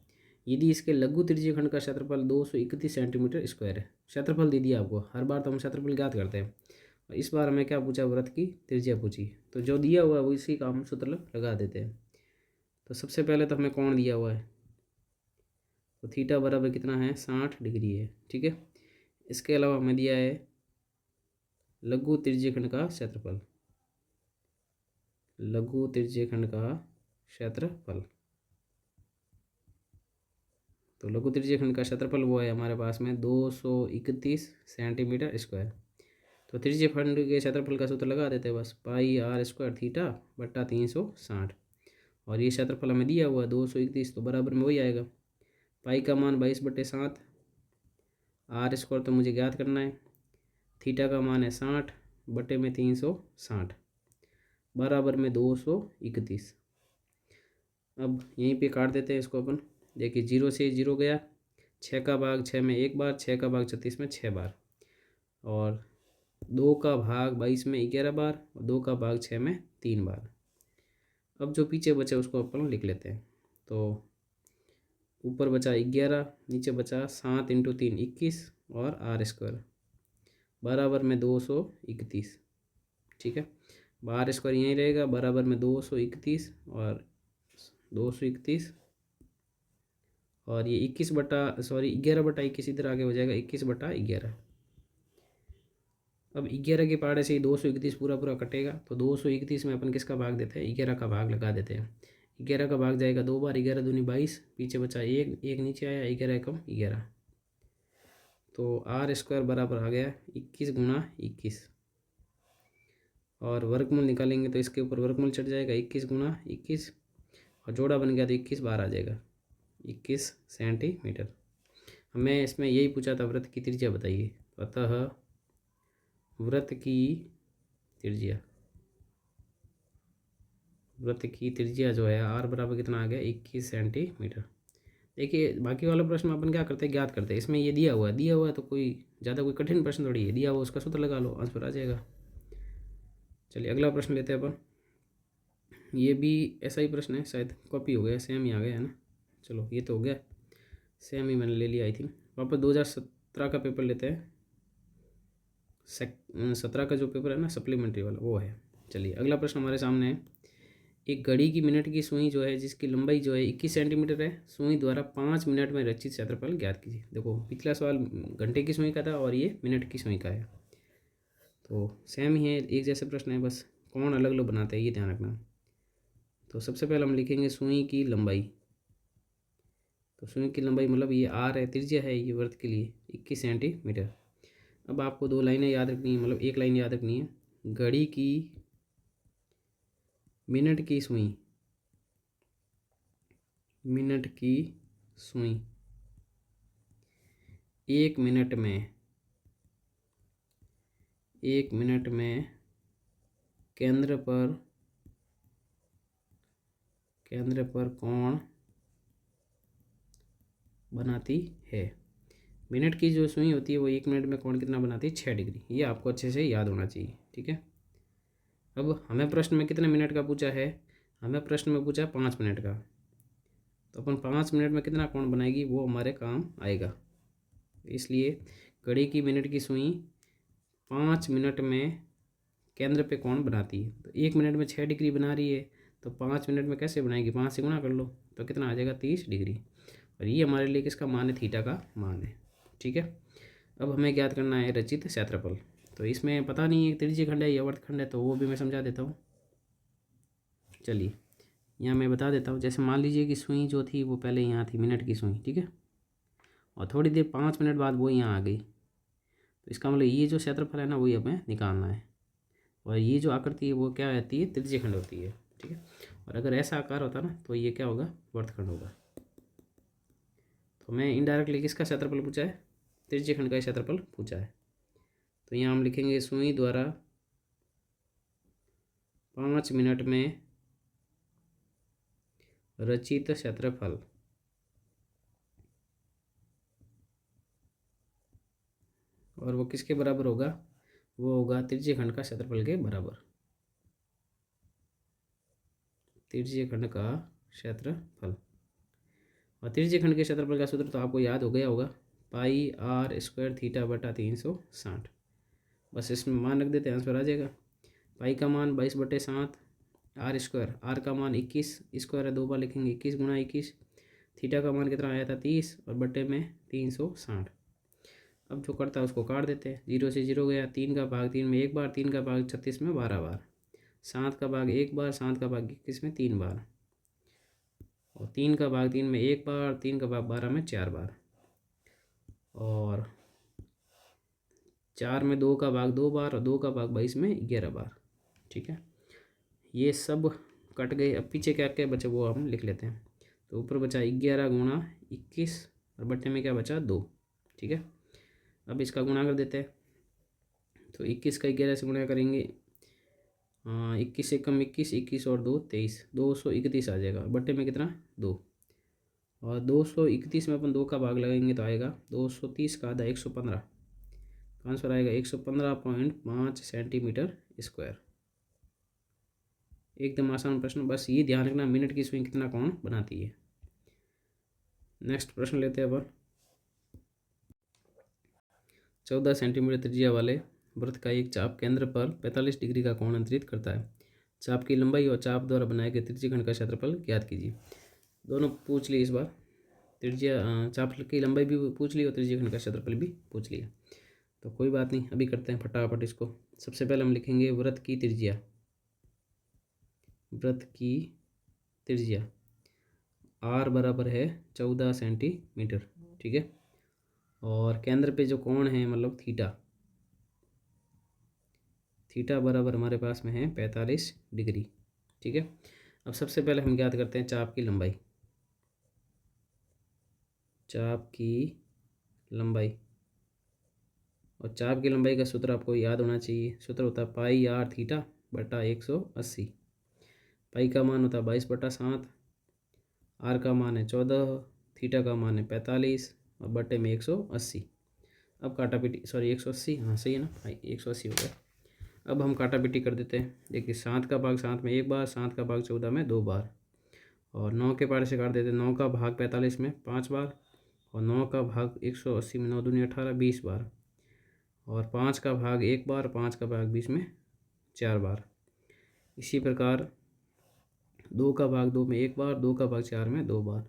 S1: यदि इसके लघु त्रिज्यीय खंड का क्षेत्रफल 231 सेंटीमीटर स्क्वायर है। क्षेत्रफल दे दिया आपको, हर बार तो हम क्षेत्रफल ज्ञात करते हैं, और इस बार हमें क्या पूछा, वृत्त की त्रिज्या पूछी। तो जो दिया हुआ है वो इसी का हम सूत्र लगा देते हैं। तो सबसे पहले तो हमें कोण दिया हुआ है, तो थीटा बराबर कितना है, 60 डिग्री है। ठीक है, इसके अलावा हमें दिया है लघु त्रिज्यीय खंड का क्षेत्रफल, लघु त्रिज्यीय खंड का क्षेत्रफल। तो लघु त्रिज्यीय खंड का क्षेत्रफल वो है हमारे पास में 231 सेंटीमीटर स्क्वायर। तो त्रिज्यीय खंड के क्षेत्रफल का सूत्र लगा देते हैं बस, पाई आर स्क्वायर थीटा बट्टा 360। और ये क्षेत्रफल हमें दिया हुआ है 231, तो बराबर में वही आएगा। पाई का मान 22/7, आर स्क्वायर तो मुझे ज्ञात करना है, थीटा का मान है 60 बटे में 360 बराबर में 231। अब यहीं पे काट देते हैं इसको अपन। देखिए 0 से 0 गया, 6 का भाग 6 में 1 बार, 6 का भाग 36 में 6 बार, और 2 का भाग 22 में 11 बार, और 2 का भाग 6 में 3 बार। अब जो पीछे बचे उसको अपन लिख लेते हैं। तो ऊपर बचा 11, नीचे बचा 7 × 3 21 और आर स्क्वायर बराबर में 231। ठीक है, आर स्क्वायर यहीं रहेगा, बराबर में 231 और 231, और ये 11/21 इधर आगे हो जाएगा 21/11। अब 11 के पहाड़े से ही 231 पूरा पूरा कटेगा, तो 231 में अपन किसका भाग देते हैं, 11 का भाग लगा देते हैं। 11 का भाग जाएगा 2 बार, 11 दूनी 22, पीछे बचा 1, 1 नीचे आया, 11 कम 11। तो आर स्क्वायर बराबर आ गया 21 × 21, और वर्गमूल निकालेंगे तो इसके ऊपर वर्गमूल चढ़ जाएगा 21 × 21, और जोड़ा बन गया तो 21 बार आ जाएगा 21 सेंटीमीटर। हमें इसमें यही पूछा था, वृत्त की त्रिज्या बताइए। अतः वृत्त की त्रिज्या जो है आर बराबर कितना आ गया, 21 सेंटीमीटर। देखिए बाकी वाला प्रश्न अपन क्या करते हैं, ज्ञात करते हैं। इसमें ये दिया हुआ है तो कोई ज़्यादा कोई कठिन प्रश्न थोड़ी है, दिया हुआ उसका सूत्र लगा लो, आंसर आ जाएगा। चलिए अगला प्रश्न लेते हैं अपन। ये भी ऐसा ही प्रश्न है, शायद कॉपी हो गया, सेम ही आ गया है ना। चलो ये तो हो गया। सेम ही मैंने ले लिया आई थिंक। वापस 2017 का पेपर लेते हैं। 17 का जो पेपर है ना सप्लीमेंट्री वाला वो है। चलिए अगला प्रश्न हमारे सामने है। एक घड़ी की मिनट की सुई जो है जिसकी लंबाई जो है 21 सेंटीमीटर है, सुई द्वारा 5 मिनट में रचित क्षेत्रफल ज्ञात कीजिए। देखो पिछला सवाल घंटे की सुई का था और ये मिनट की सुई का है, तो सेम ही है, एक जैसे प्रश्न है, बस कौन अलग अलग बनाते हैं ये ध्यान रखना। तो सबसे पहले हम लिखेंगे सुई की लंबाई। तो सुई की लंबाई मतलब ये आर है, त्रिज्या है ये वृत्त के लिए 21 सेंटीमीटर। अब आपको दो लाइनें याद रखनी है, मतलब एक लाइन याद रखनी है। घड़ी की मिनट की सुई, मिनट की सुई 1 मिनट में, 1 मिनट में केंद्र पर कोण बनाती है। मिनट की जो सुई होती है वो 1 मिनट में कोण कितना बनाती है, 6 डिग्री। ये आपको अच्छे से याद होना चाहिए, ठीक है। अब हमें प्रश्न में कितने मिनट का पूछा है, हमें प्रश्न में पूछा है 5 मिनट का, तो अपन 5 मिनट में कितना कोण बनाएगी वो हमारे काम आएगा। इसलिए घड़ी की मिनट की सुई 5 मिनट में केंद्र पे कोण बनाती है। तो 1 मिनट में 6 डिग्री बना रही है, तो 5 मिनट में कैसे बनाएगी, 5 से गुणा कर लो तो कितना आ जाएगा 30 डिग्री। और ये हमारे लिए किसका मान है, थीटा का मान है, ठीक है। अब हमें ज्ञात करना है रचित क्षेत्रफल। तो इसमें पता नहीं है त्रिज्यीय खंड है या वर्तखंड है, तो वो भी मैं समझा देता हूँ। चलिए यहाँ मैं बता देता हूँ। जैसे मान लीजिए कि सुई जो थी वो पहले यहाँ थी, मिनट की सुई, ठीक है, और थोड़ी देर 5 मिनट बाद वो यहाँ आ गई, तो इसका मतलब ये जो क्षेत्रफल है ना वही हमें निकालना है। और ये जो आकृति है वो क्या रहती है, त्रिज्यीय खंड होती है, ठीक है। और अगर ऐसा आकार होता ना तो ये क्या होगा, वर्तखंड होगा। तो मैं इनडायरेक्टली किसका क्षेत्रफल पूछा है, त्रिज्यीय खंड का क्षेत्रफल पूछा है। तो यहाँ हम लिखेंगे सुई द्वारा 5 मिनट में रचित क्षेत्रफल, और वो किसके बराबर होगा, वो होगा त्रिज्यीय खंड का क्षेत्रफल के बराबर। त्रिज्यीय खंड का क्षेत्रफल, और त्रिज्यीय खंड के क्षेत्रफल का सूत्र तो आपको याद हो गया होगा, पाई आर स्क्वायर थीटा बटा 360। बस इसमें मान रख देते हैं, आंसर आ जाएगा। पाई का मान 22/7, आर स्क्वायर, आर का मान 21, स्क्वायर है 2 बार लिखेंगे, 21 गुणा 21। थीटा का मान कितना आया था 30, और बटे में 360। अब जो करता है उसको काट देते हैं, 0 से 0 गया, 3 का भाग 3 में 1 बार, 3 का भाग 36 में 12 बार, 7 का भाग 1 बार, 7 का भाग 21 में 3 बार, और 3 का भाग 3 में 1 बार, 3 का भाग 12 में 4 बार, और 4 में 2 का भाग 2 बार, और 2 का भाग 22 में 11 बार, ठीक है। ये सब कट गए। अब पीछे क्या क्या बचे वो हम लिख लेते हैं। तो ऊपर बचा 11 गुणा 21, और बट्टे में क्या बचा 2, ठीक है। अब इसका गुणा कर देते हैं। तो 21 का 11 से गुणा करेंगे, 21 से कम 21, 21 और 2 23, 231 आ जाएगा, बट्टे में कितना 2, और 231 में अपन 2 का भाग लगाएंगे तो आएगा 230 का आधा 115, तो आंसर आएगा 115.5 सेंटीमीटर स्क्वायर। एकदम आसान प्रश्न, बस ये ध्यान रखना मिनट की सुई कितना कोण बनाती है। नेक्स्ट प्रश्न लेते हैं अपन। 14 सेंटीमीटर त्रिज्या वाले वृत्त का एक चाप केंद्र पर 45 डिग्री का कोण अंतरित करता है। चाप की लंबाई और चाप द्वारा बनाए गए त्रिज्यीय खंड का क्षेत्रफल ज्ञात कीजिए। दोनों पूछ ली इस बार, त्रिज्या चाप की लंबाई भी पूछ ली और त्रिज्यीय खंड का क्षेत्रफल भी पूछ लिया। तो कोई बात नहीं, अभी करते हैं फटाफट इसको। सबसे पहले हम लिखेंगे वृत्त की त्रिज्या। वृत्त की त्रिज्या आर बराबर है 14 सेंटीमीटर, ठीक है। और केंद्र पे जो कोण है मतलब थीटा, थीटा बराबर हमारे पास में है 45 डिग्री, ठीक है। अब सबसे पहले हम ज्ञात करते हैं चाप की लंबाई। चाप की लंबाई, और चाप की लंबाई का सूत्र आपको याद होना चाहिए। सूत्र होता है पाई आर थीटा बटा 180। पाई का मान होता है 22/7, आर का मान है 14, थीटा का मान है 45, और बटे में 180। अब काटा पीटी, सॉरी 180, हाँ सही है ना, 180 हो गया। अब हम काटा पीटी कर देते हैं। देखिए 7 का भाग 7 में 1 बार, 7 का भाग 14 में 2 बार, और 9 के पारे से काट देते हैं। 9 का भाग 45 में 5 बार, और 9 का भाग 180 में 9 दूनी 18 20 बार, और 5 का भाग 1 बार, 5 का भाग 20 में 4 बार। इसी प्रकार 2 का भाग 2 में 1 बार, 2 का भाग 4 में 2 बार,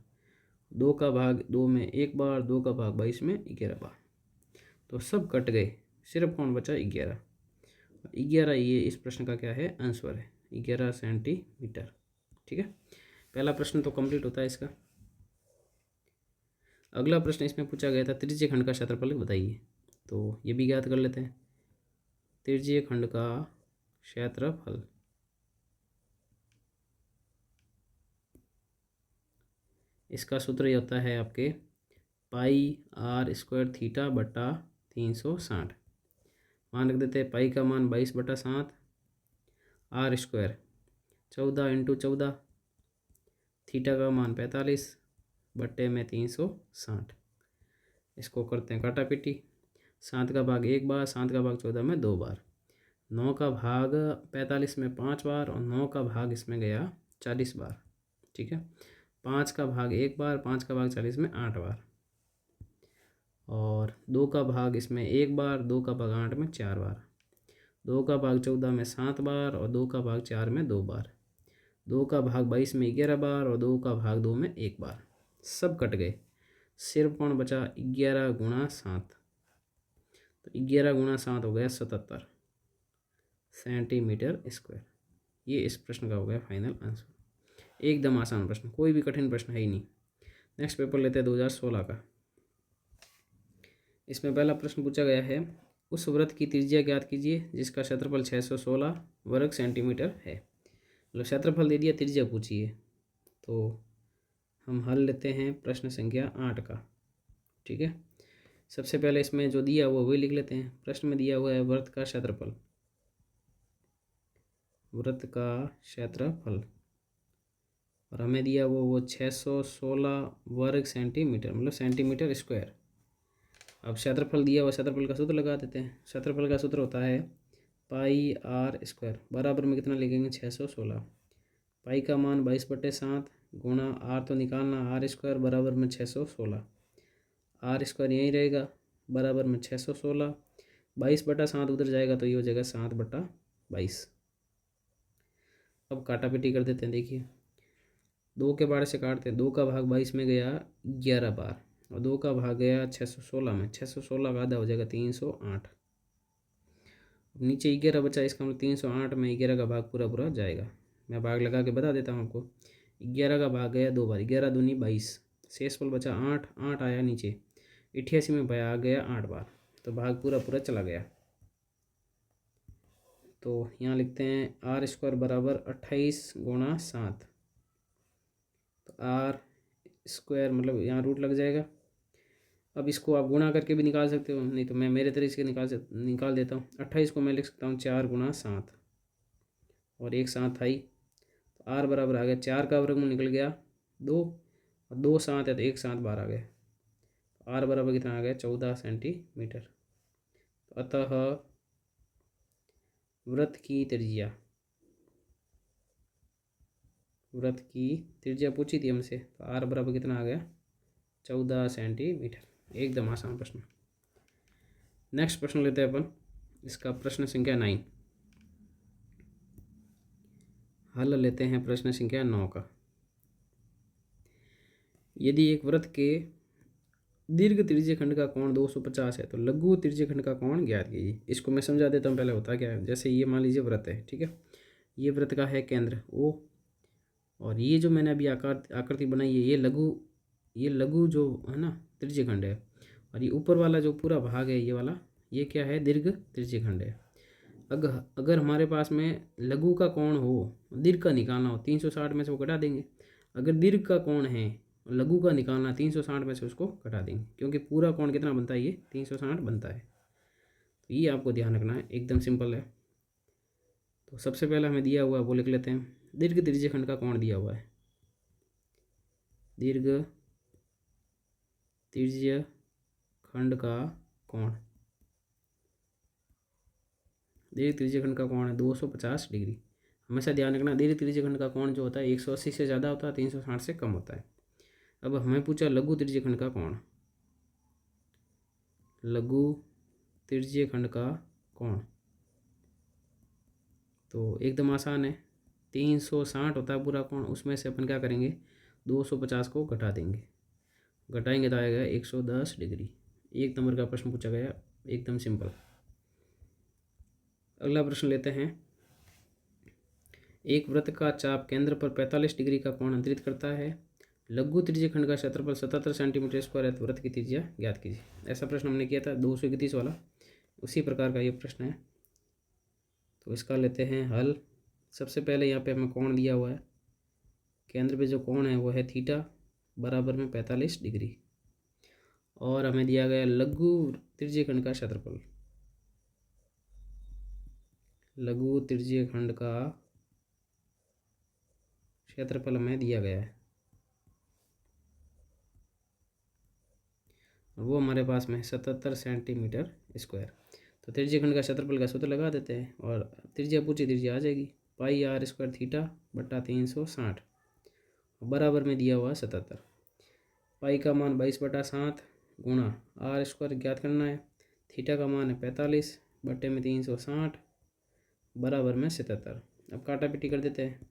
S1: 2 का भाग 2 में 1 बार, 2 का भाग 22 में 11 बार। तो सब कट गए, सिर्फ कौन बचा 11। 11 ये इस प्रश्न का क्या है, आंसर है 11 सेंटीमीटर। ठीक है, पहला प्रश्न तो कंप्लीट होता है इसका। अगला प्रश्न इसमें पूछा गया था त्रिज्यीय खंड का क्षेत्रफल बताइए, तो ये भी ज्ञात कर लेते हैं। त्रिज्यीय खंड का क्षेत्रफल इसका सूत्र ये होता है आपके पाई आर स्क्वायर थीटा बटा 360। मान रख देते हैं पाई का मान 22/7, आर स्क्वायर 14 × 14, थीटा का मान 45 बट्टे में 360। इसको करते हैं काटा पीटी। 7 का भाग 1 बार, 7 का भाग 14 में 2 बार, 9 का भाग 45 में 5 बार, और 9 का भाग इसमें गया 40 बार। ठीक है, 5 का भाग 1 बार, 5 का भाग 40 में 8 बार, और 2 का भाग इसमें 1 बार, 2 का भाग 8 में 4 बार, 2 का भाग 14 में 7 बार, और 2 का भाग 4 में 2 बार, 2 का भाग 22 में 11 बार, और 2 का भाग 2 में 1 बार। सब कट गए, सिर्फ कौन बचा 11 × 7। तो 11 × 7 हो गया 77 सेंटीमीटर स्क्वायर। ये इस प्रश्न का हो गया फाइनल आंसर। एकदम आसान प्रश्न, कोई भी कठिन प्रश्न है ही नहीं। नेक्स्ट पेपर लेते हैं 2016 का। इसमें पहला प्रश्न पूछा गया है उस वृत्त की त्रिज्या ज्ञात कीजिए जिसका क्षेत्रफल 616 वर्ग सेंटीमीटर है। मतलब क्षेत्रफल दे दिया, त्रिज्या पूछिए। तो हम हल लेते हैं प्रश्न संख्या 8 का। ठीक है, सबसे पहले इसमें जो दिया हुआ वही लिख लेते हैं। प्रश्न में दिया हुआ है वृत्त का क्षेत्रफल, वृत्त का क्षेत्रफल, और हमें दिया वो 616 वर्ग सेंटीमीटर, मतलब सेंटीमीटर स्क्वायर। अब क्षेत्रफल दिया हुआ, क्षेत्रफल का सूत्र लगा देते हैं। क्षेत्रफल का सूत्र होता है पाई आर स्क्वायर बराबर में कितना लिखेंगे 616। पाई का मान 22/7 गुणा आर तो निकालना, आर स्क्वायर बराबर में 616, आर स्क्वायर यहीं रहेगा बराबर में 616, 22/7 उधर जाएगा तो ये हो जाएगा 7/22। अब काटा पीटी कर देते हैं। देखिए 2 के बारे से काटते हैं। 2 का भाग 22 में गया 11 बार, और 2 का भाग गया 616 में। 616 का आधा हो जाएगा 308। अब नीचे 11 बचा, इसका मतलब 308 में 11 का भाग पूरा पूरा जाएगा। मैं भाग लगा के बता देता हूँ आपको। 11 का भाग गया 2 बार, 11 दूनी 22, शेषफल बचा 8, 8 आया नीचे, 88 में भाग आ गया 8 बार, तो भाग पूरा पूरा चला गया। तो यहाँ लिखते हैं आर स्क्वायर बराबर 28 × 7। तो आर स्क्वायर मतलब यहाँ रूट लग जाएगा। अब इसको आप गुणा करके भी निकाल सकते हो, नहीं तो मैं मेरे तरीके से निकाल देता हूँ। 28 को मैं लिख सकता हूँ 4 × 7, और एक 7 आई, तो आर बराबर आ गया 4 का वर्गमूल निकल गया 2, और 2 7 है तो 1 7 बार आ गया। तो आर बराबर कितना आ गया 14 सेंटीमीटर। तो अतः वृत्त की त्रिज्या, वृत्त की त्रिज्या पूछी थी हमसे, तो आर बराबर कितना आ गया 14 सेंटीमीटर। एकदम आसान प्रश्न। नेक्स्ट प्रश्न लेते हैं अपन, इसका प्रश्न संख्या 9। हल लेते हैं प्रश्न संख्या 9 का। यदि एक वृत्त के दीर्घ त्रिज्य खंड का कोण 250 है तो लघु त्रिज्य खंड का कोण ज्ञात कीजिए। इसको मैं समझा देता हूँ पहले होता क्या है। जैसे ये मान लीजिए वृत्त है, ठीक है, ये वृत्त का है केंद्र O, और ये जो मैंने अभी आकृति बनाई है ये लघु जो है ना त्रिज्य खंड है, और ये ऊपर वाला जो पूरा भाग है ये वाला, ये क्या है दीर्घ त्रिज्य खंड है। अगर हमारे पास में लघु का कोण हो, दीर्घ का निकालना हो, 360 में से वो घटा देंगे। अगर दीर्घ का कोण है, लघु का निकालना, 360 में से उसको घटा देंगे, क्योंकि पूरा कोण कितना बनता है, ये 360 बनता है। तो ये आपको ध्यान रखना है, एकदम सिंपल है। तो सबसे पहले हमें दिया हुआ है वो लिख लेते हैं। दीर्घ त्रिज्य खंड का कोण दिया हुआ है, दीर्घ त्रिज्य खंड का कोण, दीर्घ त्रिज्य खंड का कोण है 250 डिग्री। हमेशा ध्यान रखना दीर्घ त्रिज्य खंड का कोण जो होता है 180 से ज़्यादा होता है, 360 से कम होता है। अब हमें पूछा लघु त्रिज्य खंड का कोण, लघु त्रिज्यीय खंड का कोण। तो एकदम आसान है, 360 होता है पूरा कोण, उसमें से अपन क्या करेंगे 250 को घटा देंगे, घटाएंगे तो आएगा 110 डिग्री। एक नंबर का प्रश्न पूछा गया, एकदम सिंपल। अगला प्रश्न लेते हैं। एक वृत्त का चाप केंद्र पर 45 डिग्री का कोण अंतरित करता है, लघु त्रिज्यीय खंड का क्षेत्रफल 77 सेंटीमीटर स्क्वायर है, तो वृत्त की त्रिज्या ज्ञात कीजिए। ऐसा प्रश्न हमने किया था 231 वाला, उसी प्रकार का ये प्रश्न है। तो इसका लेते हैं हल। सबसे पहले यहाँ पे हमें कोण दिया हुआ है, केंद्र पे जो कोण है वो है थीटा बराबर में 45 डिग्री, और हमें दिया गया लघु त्रिज्यीय खंड का क्षेत्रफल, लघु त्रिज्यीय खंड का क्षेत्रफल हमें दिया गया है, और वो हमारे पास में 77 सेंटीमीटर स्क्वायर। तो त्रिज्यीय खंड का क्षेत्रफल का सूत्र लगा देते हैं, और त्रिज्या पूछी त्रिज्या आ जाएगी पाई आर स्क्वायर थीटा बट्टा 360 बराबर में दिया हुआ 77। पाई का मान 22/7 गुणा आर स्क्वायर ज्ञात करना है, थीटा का मान है 45 बट्टे में 360 बराबर में 77। अब काटा पिटी कर देते हैं।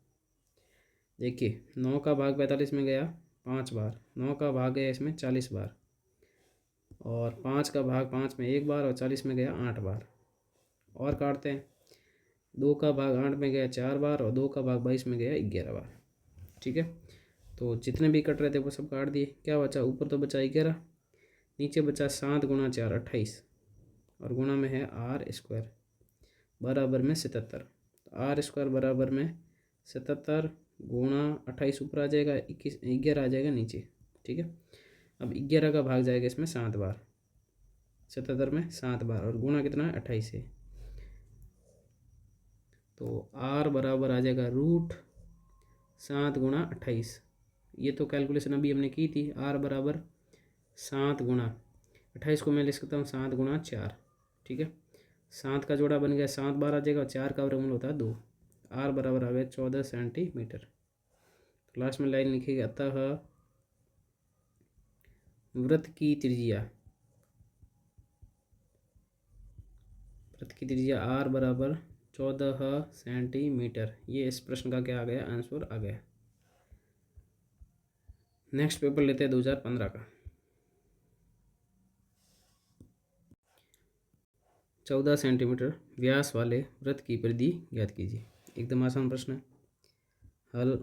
S1: देखिए 9 का भाग 45 में गया 5 बार, 9 का भाग गया इसमें 40 बार, और 5 का भाग 5 में 1 बार, और 40 में गया 8 बार। और काटते हैं, 2 का भाग 8 में गया 4 बार, और 2 का भाग 22 में गया 11 बार। ठीक है, तो जितने भी कट रहे थे वो सब काट दिए। क्या बचा, ऊपर तो बचा 11, नीचे बचा 7 गुणा 4 28, और गुणा में है आर स्क्वायर बराबर में 77। आर स्क्वायर बराबर में 77 गुणा 28 ऊपर आ जाएगा, 11 आ जाएगा नीचे। ठीक है, अब 11 का भाग जाएगा इसमें 7 बार, 77 में 7 बार, और गुणा कितना है 28 से, तो आर बराबर आ जाएगा √7 गुणा 28। ये तो कैलकुलेशन अभी हमने की थी, आर बराबर 7 गुणा 28 को मैं लिख सकता हूँ 7 गुणा 4। ठीक है, 7 का जोड़ा बन गया 7 बार आ जाएगा, और 4 का वर्गमूल होता है 2। आर बराबर आ गया 14 सेंटीमीटर। लास्ट में लाइन लिखिएगा, अतः वृत्त की त्रिज्या आर बराबर 14 सेंटीमीटर। ये इस प्रश्न का क्या आ गया, आंसर आ गया। नेक्स्ट पेपर लेते हैं 2015 का। 14 सेंटीमीटर व्यास वाले वृत्त की परिधि ज्ञात कीजिए। एकदम आसान प्रश्न है। हल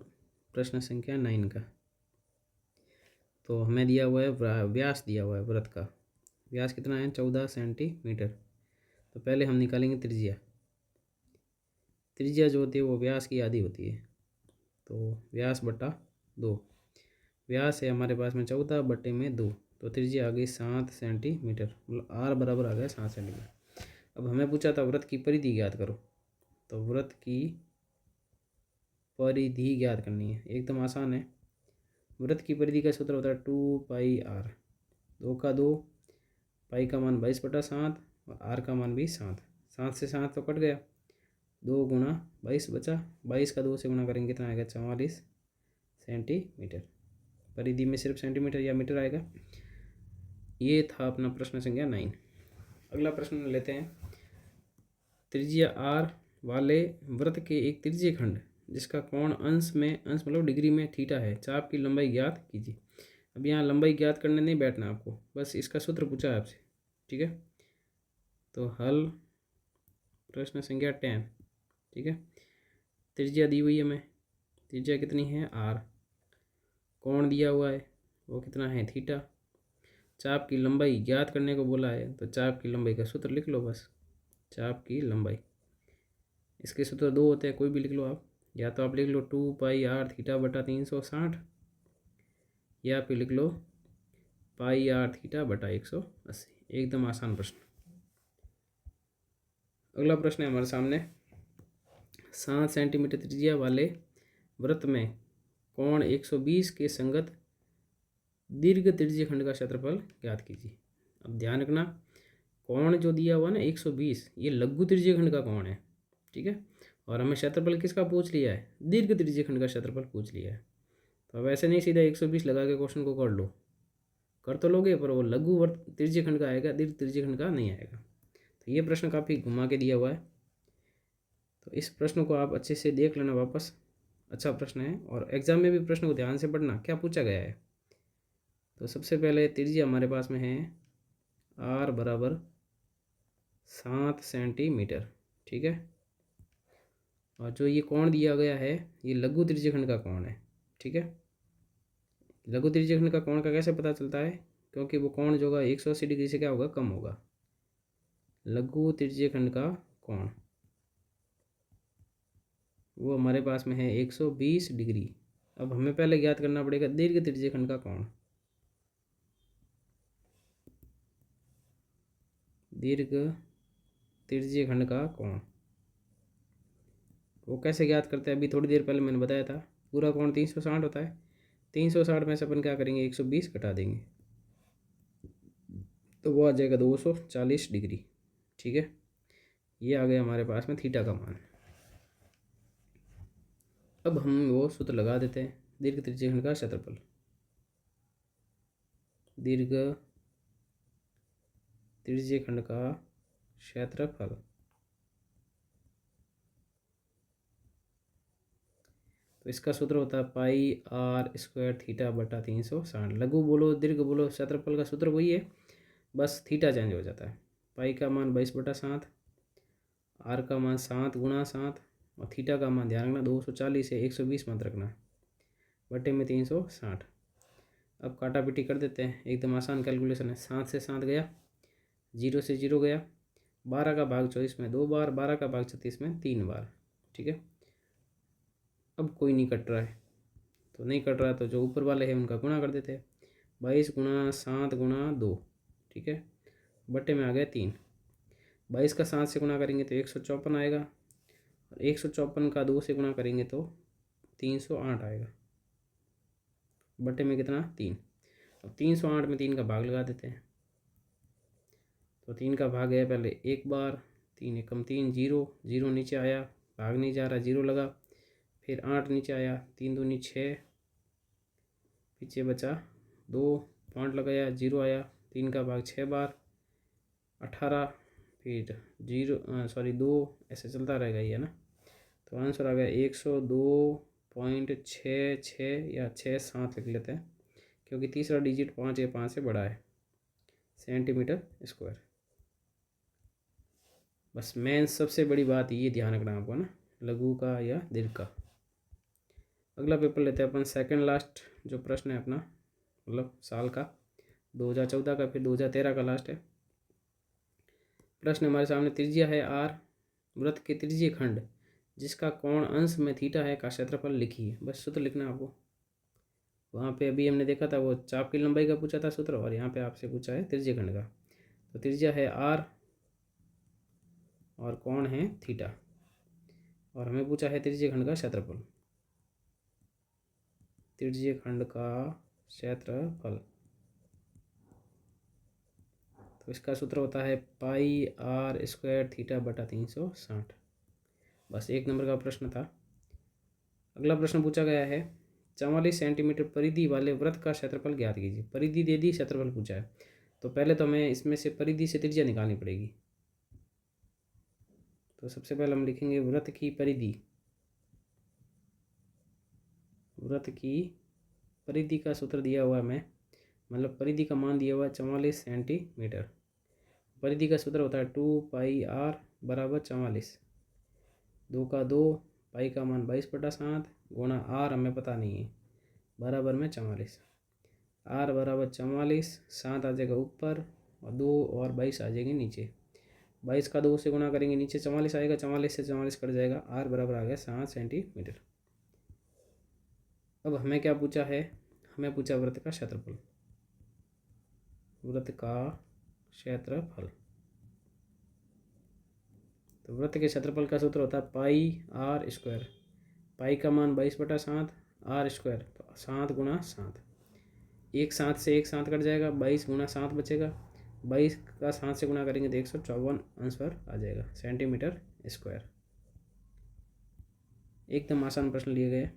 S1: प्रश्न संख्या 9 का। तो हमें दिया हुआ है व्यास, दिया हुआ है वृत्त का व्यास कितना है 14 सेंटीमीटर। तो पहले हम निकालेंगे त्रिज्या। त्रिज्या जो होती है वो व्यास की आधी होती है, तो व्यास बटा 2। व्यास है हमारे पास में 14 बटे में 2, तो त्रिज्या आ गई 7 सेंटीमीटर, मतलब आर बराबर आ गया 7 सेंटीमीटर। अब हमें पूछा था वृत्त की परिधि ज्ञात करो, तो वृत्त की परिधि ज्ञात करनी है, एकदम आसान है। वृत्त की परिधि का सूत्र होता है 2πr, 2 का 2, पाई का मान 22/7, और आर का मान भी 7। 7 से 7 तो कट गया, 2 गुणा 22 बचा, 22 का 2 से गुणा करेंगे कितना आएगा 44 सेंटीमीटर। परिधि में सिर्फ सेंटीमीटर या मीटर आएगा। ये था अपना प्रश्न संख्या 9। अगला प्रश्न लेते हैं। त्रिज्या आर वाले वृत्त के एक त्रिज्यीय खंड जिसका कोण अंश मतलब डिग्री में थीटा है, चाप की लंबाई ज्ञात कीजिए। अब यहाँ लंबाई ज्ञात करने नहीं बैठना आपको, बस इसका सूत्र पूछा है आपसे। ठीक है, तो हल प्रश्न संख्या 10। ठीक है, त्रिज्या दी हुई है हमें, त्रिज्या कितनी है आर, कोण दिया हुआ है वो कितना है थीटा, चाप की लंबाई ज्ञात करने को बोला है, तो चाप की लंबाई का सूत्र लिख लो बस। चाप की लंबाई, इसके सूत्र 2 होते हैं, कोई भी लिख लो आप, या तो आप लिख लो 2πr थीटा बटा 360, या फिर लिख लो πr थीटा बटा 180। एकदम आसान प्रश्न। अगला प्रश्न है हमारे सामने। 7 सेंटीमीटर त्रिज्या वाले वृत्त में कोण 120 के संगत दीर्घ त्रिज्यीय खंड का क्षेत्रफल ज्ञात कीजिए। अब ध्यान रखना, कोण जो दिया हुआ ना 120, ये लघु त्रिज्यीय खंड का कोण है। ठीक है, और हमें क्षेत्रफल किसका पूछ लिया है, दीर्घ त्रिज्यीय खंड का क्षेत्रफल पूछ लिया है। तो अब ऐसे नहीं सीधा 120 लगा के क्वेश्चन को कर लो, कर तो लोगे पर वो लघु वर्त त्रिज्यीय खंड का आएगा, दीर्घ त्रिज्यीय खंड का नहीं आएगा। तो ये प्रश्न काफ़ी घुमा के दिया हुआ है, तो इस प्रश्न को आप अच्छे से देख लेना वापस, अच्छा प्रश्न है। और एग्जाम में भी प्रश्न को ध्यान से पढ़ना क्या पूछा गया है। तो सबसे पहले त्रिज्या हमारे पास में है r बराबर 7 सेंटीमीटर, ठीक है। और जो ये कोण दिया गया है ये लघु त्रिज्यीय खंड का कोण है, ठीक है। लघु त्रिज्यीय खंड का कोण का कैसे पता चलता है, क्योंकि वो कोण जो होगा 180 डिग्री से क्या होगा, कम होगा। लघु त्रिज्यीय खंड का कोण वो हमारे पास में है 120 डिग्री। अब हमें पहले ज्ञात करना पड़ेगा दीर्घ त्रिज्यीय खंड का कोण। दीर्घ त्रिज्यीय खंड का कोण वो कैसे ज्ञात करते हैं, अभी थोड़ी देर पहले मैंने बताया था। पूरा कोण 360 होता है, 360 में से अपन क्या करेंगे, 120 घटा देंगे, तो वो आ जाएगा 240 डिग्री, ठीक है। ये आ गया हमारे पास में थीटा का मान। अब हम वो सूत्र लगा देते हैं, दीर्घ त्रिज्यीय खंड का क्षेत्रफल, दीर्घ त्रिज्यीय खंड का क्षेत्रफल। तो इसका सूत्र होता है पाई आर स्क्वायर थीटा बटा 360। लघु बोलो दीर्घ बोलो, क्षेत्रफल का सूत्र वही है, बस थीटा चेंज हो जाता है। पाई का मान 22/7, आर का मान 7 गुणा 7, और थीटा का मान ध्यान रखना 240 है, 120 मत रखना, बटे में 360। अब काटा पिटी कर देते हैं, एकदम आसान कैलकुलेशन है। 7 से 7 गया, 0 से 0 गया, 12 का भाग 24 में 2 बार, 12 का भाग 36 में 3 बार, ठीक है। अब कोई नहीं कट रहा है, तो नहीं कट रहा है तो जो ऊपर वाले हैं उनका गुणा कर देते हैं, 22 गुणा 7 गुणा 2, ठीक है, बटे में आ गया 3। 22 का 7 से गुणा करेंगे तो 154 आएगा, और 154 का 2 से गुणा करेंगे तो 308 आएगा, बटे में कितना 3। अब 308 में 3 का भाग लगा देते हैं, तो 3 का भाग है पहले एक बार, 3 एकम 3, 0 0 नीचे आया, भाग नहीं जा रहा, 0 लगा, फिर 8 नीचे आया, 3 दूनी 6, पीछे बचा 2, 5 लगाया, 0 आया, 3 का भाग 6 बार, 18, फिर 2, ऐसे चलता रहेगा ये ना। तो आंसर आ गया 102.66 या 67 लिख लेते हैं, क्योंकि तीसरा डिजिट 5 या 5 से बड़ा है, सेंटीमीटर स्क्वायर। बस मेन सबसे बड़ी बात ये ध्यान रखना आपको ना, लघु का या दीर्घ का। अगला पेपर लेते हैं अपन, सेकंड लास्ट जो प्रश्न है अपना, मतलब साल का 2014 का, फिर 2013 का लास्ट है प्रश्न। हमारे सामने त्रिज्या है आर, वृत्त के त्रिज्यीय खंड जिसका कोण अंश में थीटा है का क्षेत्रफल लिखिए। बस सूत्र लिखना आपको। वहाँ पे अभी हमने देखा था वो चाप की लंबाई का पूछा था सूत्र, और यहाँ पे आपसे पूछा है त्रिज्यीय खंड का। तो त्रिज्या है आर और कोण है थीटा, और हमें पूछा है त्रिज्यीय खंड का क्षेत्रफल, त्रिज्यीय खंड का क्षेत्रफल। तो इसका सूत्र होता है पाई आर स्क्वायर थीटा बटा 360। बस एक नंबर का प्रश्न था। अगला प्रश्न पूछा गया है 44 सेंटीमीटर परिधि वाले वृत्त का क्षेत्रफल ज्ञात कीजिए। परिधि दे दी, क्षेत्रफल पूछा है, तो पहले तो हमें इसमें से परिधि से त्रिज्या निकालनी पड़ेगी। तो सबसे पहले हम लिखेंगे वृत्त की परिधि। वृत्त की परिधि का सूत्र दिया हुआ है हमें, मतलब परिधि का मान दिया हुआ है 44 सेंटीमीटर। परिधि का सूत्र होता है 2 पाई आर बराबर 44, 2 का 2, पाई का मान 22/7 गुणा आर हमें पता नहीं है, बराबर में 44। आर बराबर 44, 7 आ जाएगा ऊपर और 2 और 22 आ जाएंगे नीचे। 22 का 2 से गुणा करेंगे, नीचे 44 आएगा, 44 से 44 कट जाएगा, आर बराबर आ गया 7 सेंटीमीटर। अब हमें क्या पूछा है, हमें पूछा वृत्त का क्षेत्रफल। वृत्त का क्षेत्रफल, तो वृत्त के क्षेत्रफल का सूत्र होता है पाई आर स्क्वायर। पाई का मान 22/7, आर स्क्वायर तो 7 गुणा 7, एक 7 से एक 7 कट जाएगा, 22 गुणा 7 बचेगा, 22 का 7 से गुणा करेंगे तो 154 आंसर आ जाएगा सेंटीमीटर स्क्वायर। एकदम आसान प्रश्न लिए गए।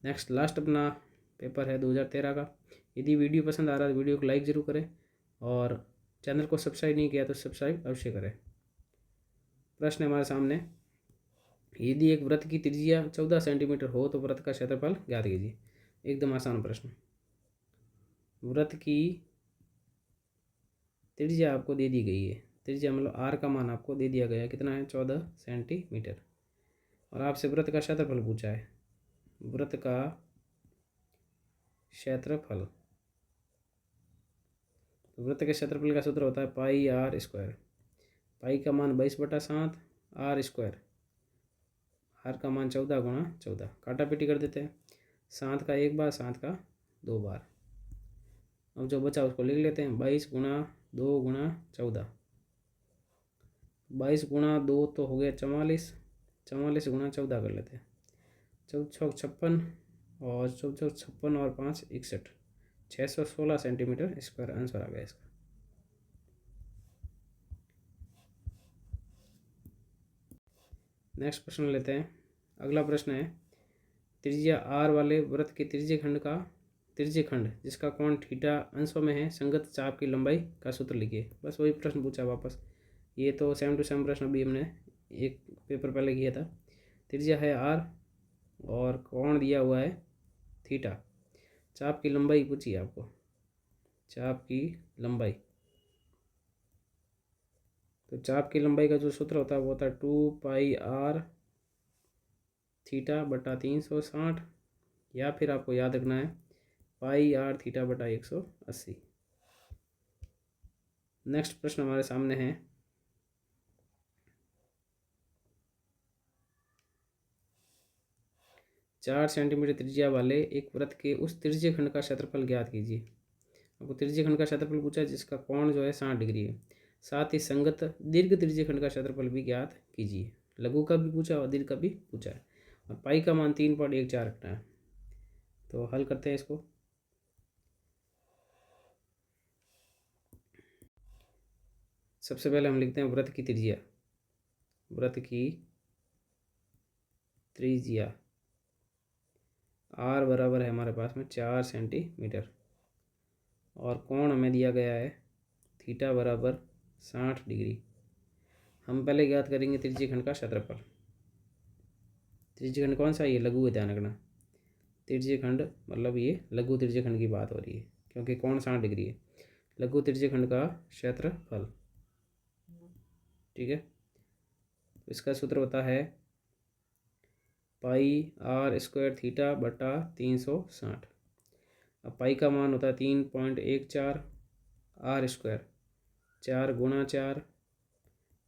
S1: नेक्स्ट लास्ट अपना पेपर है 2013 का, यदि वीडियो पसंद आ रहा है तो वीडियो को लाइक ज़रूर करें और चैनल को सब्सक्राइब नहीं किया तो सब्सक्राइब अवश्य करें। प्रश्न हमारे सामने, यदि एक वृत्त की त्रिज्या 14 सेंटीमीटर हो तो वृत्त का क्षेत्रफल ज्ञात कीजिए। एकदम आसान प्रश्न। वृत्त की त्रिज्या आपको दे दी गई है, त्रिज्या मतलब आर का मान आपको दे दिया गया है, कितना है 14 सेंटीमीटर, और आपसे वृत्त का क्षेत्रफल पूछा है। वृत्त का क्षेत्रफल, वृत्त के क्षेत्रफल का सूत्र होता है पाई आर स्क्वायर। पाई का मान 22/7, आर स्क्वायर, आर का मान 14 गुणा 14, काटा पीटी कर देते हैं। 7 का 1 बार, 7 का 2 बार। अब जो बचा उसको लिख लेते हैं, 22 गुणा 2 गुणा 14, 22 गुणा 2 तो हो गया 44, 44 गुणा 14 कर लेते हैं, 14 56 और 14 56 और 5 61, 616 सेंटीमीटर स्क्वायर आंसर आ गया इसका। नेक्स्ट प्रश्न लेते हैं। अगला प्रश्न है, त्रिज्या आर वाले वृत्त के त्रिज्यखंड जिसका कोण थीटा अंशों में है, संगत चाप की लंबाई का सूत्र लिखिए। बस वही प्रश्न पूछा वापस, ये तो सेम टू सेम प्रश्न अभी हमने एक पेपर पहले किया था। त्रिज्या है आर और कोण दिया हुआ है थीटा, चाप की लंबाई पूछी है आपको, चाप की लंबाई। तो चाप की लंबाई का जो सूत्र होता है वो होता है 2πr थीटा बटा 360, या फिर आपको याद रखना है πr थीटा बटा 180। नेक्स्ट प्रश्न हमारे सामने है, 4 सेंटीमीटर त्रिज्या वाले एक वृत्त के उस त्रिज्यखंड का क्षेत्रफल ज्ञात कीजिए। आपको त्रिज्यखंड का क्षेत्रफल पूछा है जिसका कोण जो है 60 डिग्री है। साथ ही संगत दीर्घ त्रिज्यखंड का क्षेत्रफल भी ज्ञात कीजिए। लघु का भी पूछा और दीर्घ का भी पूछा है, और पाई का मान 3.14 रखना है। तो हल करते हैं इसको। सबसे पहले हम लिखते हैं वृत्त की त्रिज्या। वृत्त की त्रिज्या आर बराबर है हमारे पास में 4 सेंटीमीटर, और कोण हमें दिया गया है थीटा बराबर 60 डिग्री। हम पहले ज्ञात करेंगे त्रिज्यखंड का क्षेत्रफल। त्रिज्यखंड कौन सा, ये लघु है, ध्यान रखना। त्रिज्यखंड मतलब ये लघु त्रिज्यखंड की बात हो रही है, क्योंकि कोण 60 डिग्री है। लघु त्रिज्यखंड का क्षेत्रफल, ठीक है। तो इसका सूत्र होता है पाई आर स्क्वायर थीटा बटा 360। अब पाई का मान होता है 3.14, आर स्क्वायर 4 गुणा 4,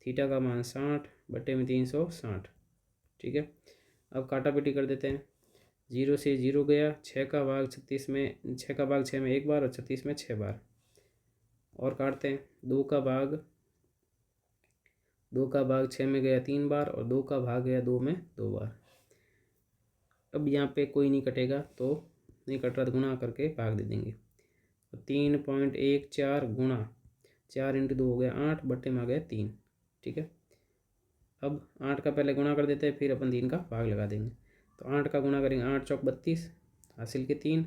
S1: थीटा का मान 60 बटे में 360, ठीक है। अब काटा पीटी कर देते हैं। 0 से 0 गया, 6 का भाग 36 में, 6 का भाग 6 में 1 बार और 36 में 6 बार, और काटते हैं। 2 का भाग 6 में गया 3 बार, और 2 का भाग गया 2 में 2 बार। अब यहाँ पे कोई नहीं कटेगा, तो नहीं कट रहा तो गुणा करके भाग दे देंगे। तो 3.14 गुणा 4 × 2 हो गया 8 बटे में आ गया 3, ठीक है। अब 8 का पहले गुणा कर देते हैं, फिर अपन 3 का भाग लगा देंगे। तो 8 का गुणा करेंगे, 8 चौक 32, हासिल के 3,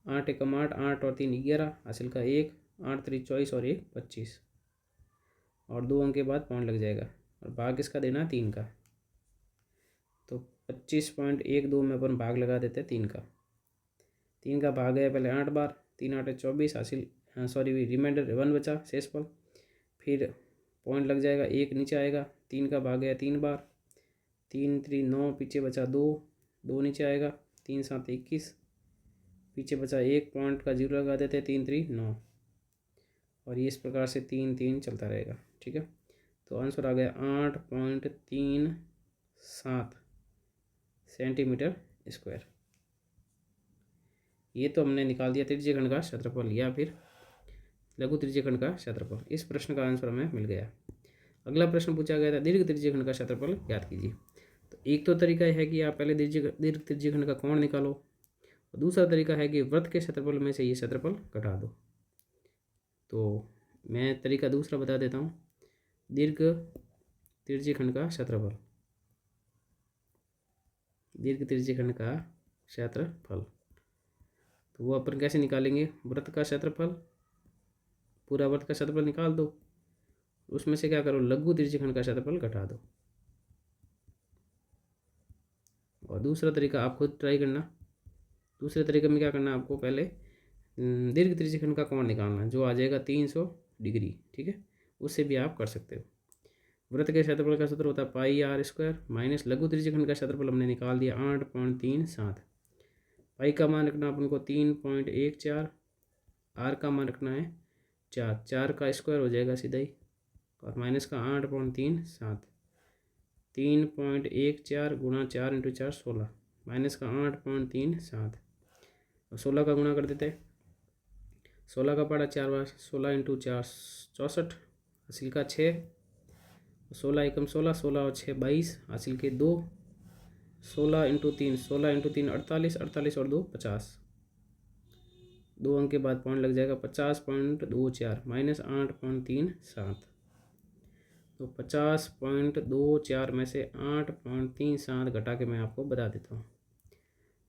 S1: 8 एकम 8, 8 और 3 11, हासिल का 1, 8 3 24 और 1 25, और 2 अंक के बाद पॉइंट लग जाएगा, और भाग किसका देना है 3 का। तो 25.12 में अपन भाग लगा देते हैं 3 का। 3 का भाग गया पहले 8 बार, 3 8 24, हासिल रिमाइंडर 1 बचा शेषफल, फिर पॉइंट लग जाएगा, 1 नीचे आएगा। 3 का भाग गया 3 बार, 3 3 9, पीछे बचा 2, 2 नीचे आएगा। 3 7 21, पीछे बचा 1, पॉइंट का 0 लगा देते हैं, 3 3 9, और ये इस प्रकार से 3 3 चलता रहेगा, ठीक है। तो आंसर आ गया 8.37 सेंटीमीटर स्क्वायर। ये तो हमने निकाल दिया त्रिज्यखंड का क्षेत्रफल या फिर लघु त्रिज्यखंड का क्षेत्रफल। इस प्रश्न का आंसर हमें मिल गया। अगला प्रश्न पूछा गया था, दीर्घ त्रिज्यखंड का क्षेत्रफल ज्ञात कीजिए। तो एक तो तरीका है कि आप पहले दीर्घ त्रिज्यखंड का कोण निकालो, और दूसरा तरीका है कि वृत्त के क्षेत्रफल में से ये क्षेत्रफल घटा दो। तो मैं तरीका दूसरा बता देता हूँ। दीर्घ त्रिज्यखंड का क्षेत्रफल, दीर्घ त्रिज्यखंड का क्षेत्रफल, तो वो अपन कैसे निकालेंगे, वृत्त का क्षेत्रफल, पूरा वृत्त का क्षेत्रफल निकाल दो, उसमें से क्या करो, लघु त्रिज्यखंड का क्षेत्रफल घटा दो। और दूसरा तरीका आप खुद ट्राई करना। दूसरे तरीके में क्या करना है आपको, पहले दीर्घ त्रिज्यखंड का कोण निकालना, जो आ जाएगा 300 डिग्री, ठीक है, उससे भी आप कर सकते हो। वृत्त के क्षेत्रफल का सूत्र होता है पाई आर स्क्वायर माइनस लघु त्रिज्यखंड का क्षेत्रफल हमने निकाल दिया 8.37। पाई का मान रखना अपन को 3.14, आर का मान रखना है 4, 4 का स्क्वायर हो जाएगा सीधा ही, और माइनस का 8.37, 3.14 गुणा 4 इंटू 4 16, माइनस का 8.37, और 16 का गुणा कर देते हैं, 16 का पड़ा 4 बार, 16 इंटू 4 64, हासिल का 6, 16 एकम 16, 16 और 6 22, हासिल के 2, 16 इंटू 3 48, 48 और 2 50, 2 अंक के बाद पॉइंट लग जाएगा 50.24 माइनस 8.37। तो 50.24 में से 8.37 घटा के मैं आपको बता देता हूँ।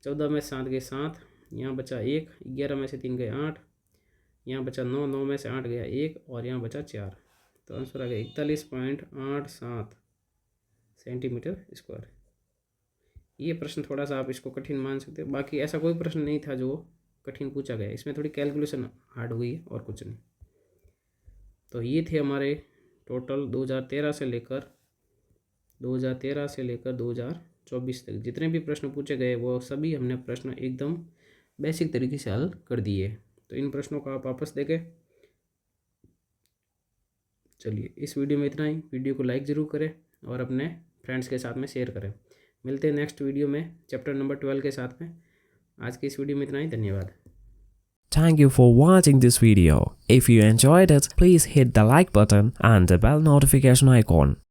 S1: 14 में 7 गए 7, यहाँ बचा 1, 11 में से 3 गए 8, यहाँ बचा 9, 9 में से 8 गया 1, और यहाँ बचा 4, तो आंसर आ गया 41.87 सेंटीमीटर स्क्वायर। ये प्रश्न थोड़ा सा आप इसको कठिन मान सकते हो, बाकी ऐसा कोई प्रश्न नहीं था जो कठिन पूछा गया, इसमें थोड़ी कैलकुलेशन हार्ड हो गई है और कुछ नहीं। तो ये थे हमारे टोटल 2013 से लेकर 2024 तक जितने भी प्रश्न पूछे गए वो सभी हमने प्रश्न एकदम बेसिक तरीके से हल कर दिए। तो इन प्रश्नों को आप वापस देखें। चलिए इस वीडियो में इतना ही। वीडियो को लाइक ज़रूर करें और अपने फ्रेंड्स के साथ में शेयर करें। मिलते हैं नेक्स्ट वीडियो में चैप्टर नंबर 12 के साथ में। आज की इस वीडियो में इतना ही। धन्यवाद।
S2: Thank you for watching this video. If you enjoyed it, please hit the like button and the bell notification icon.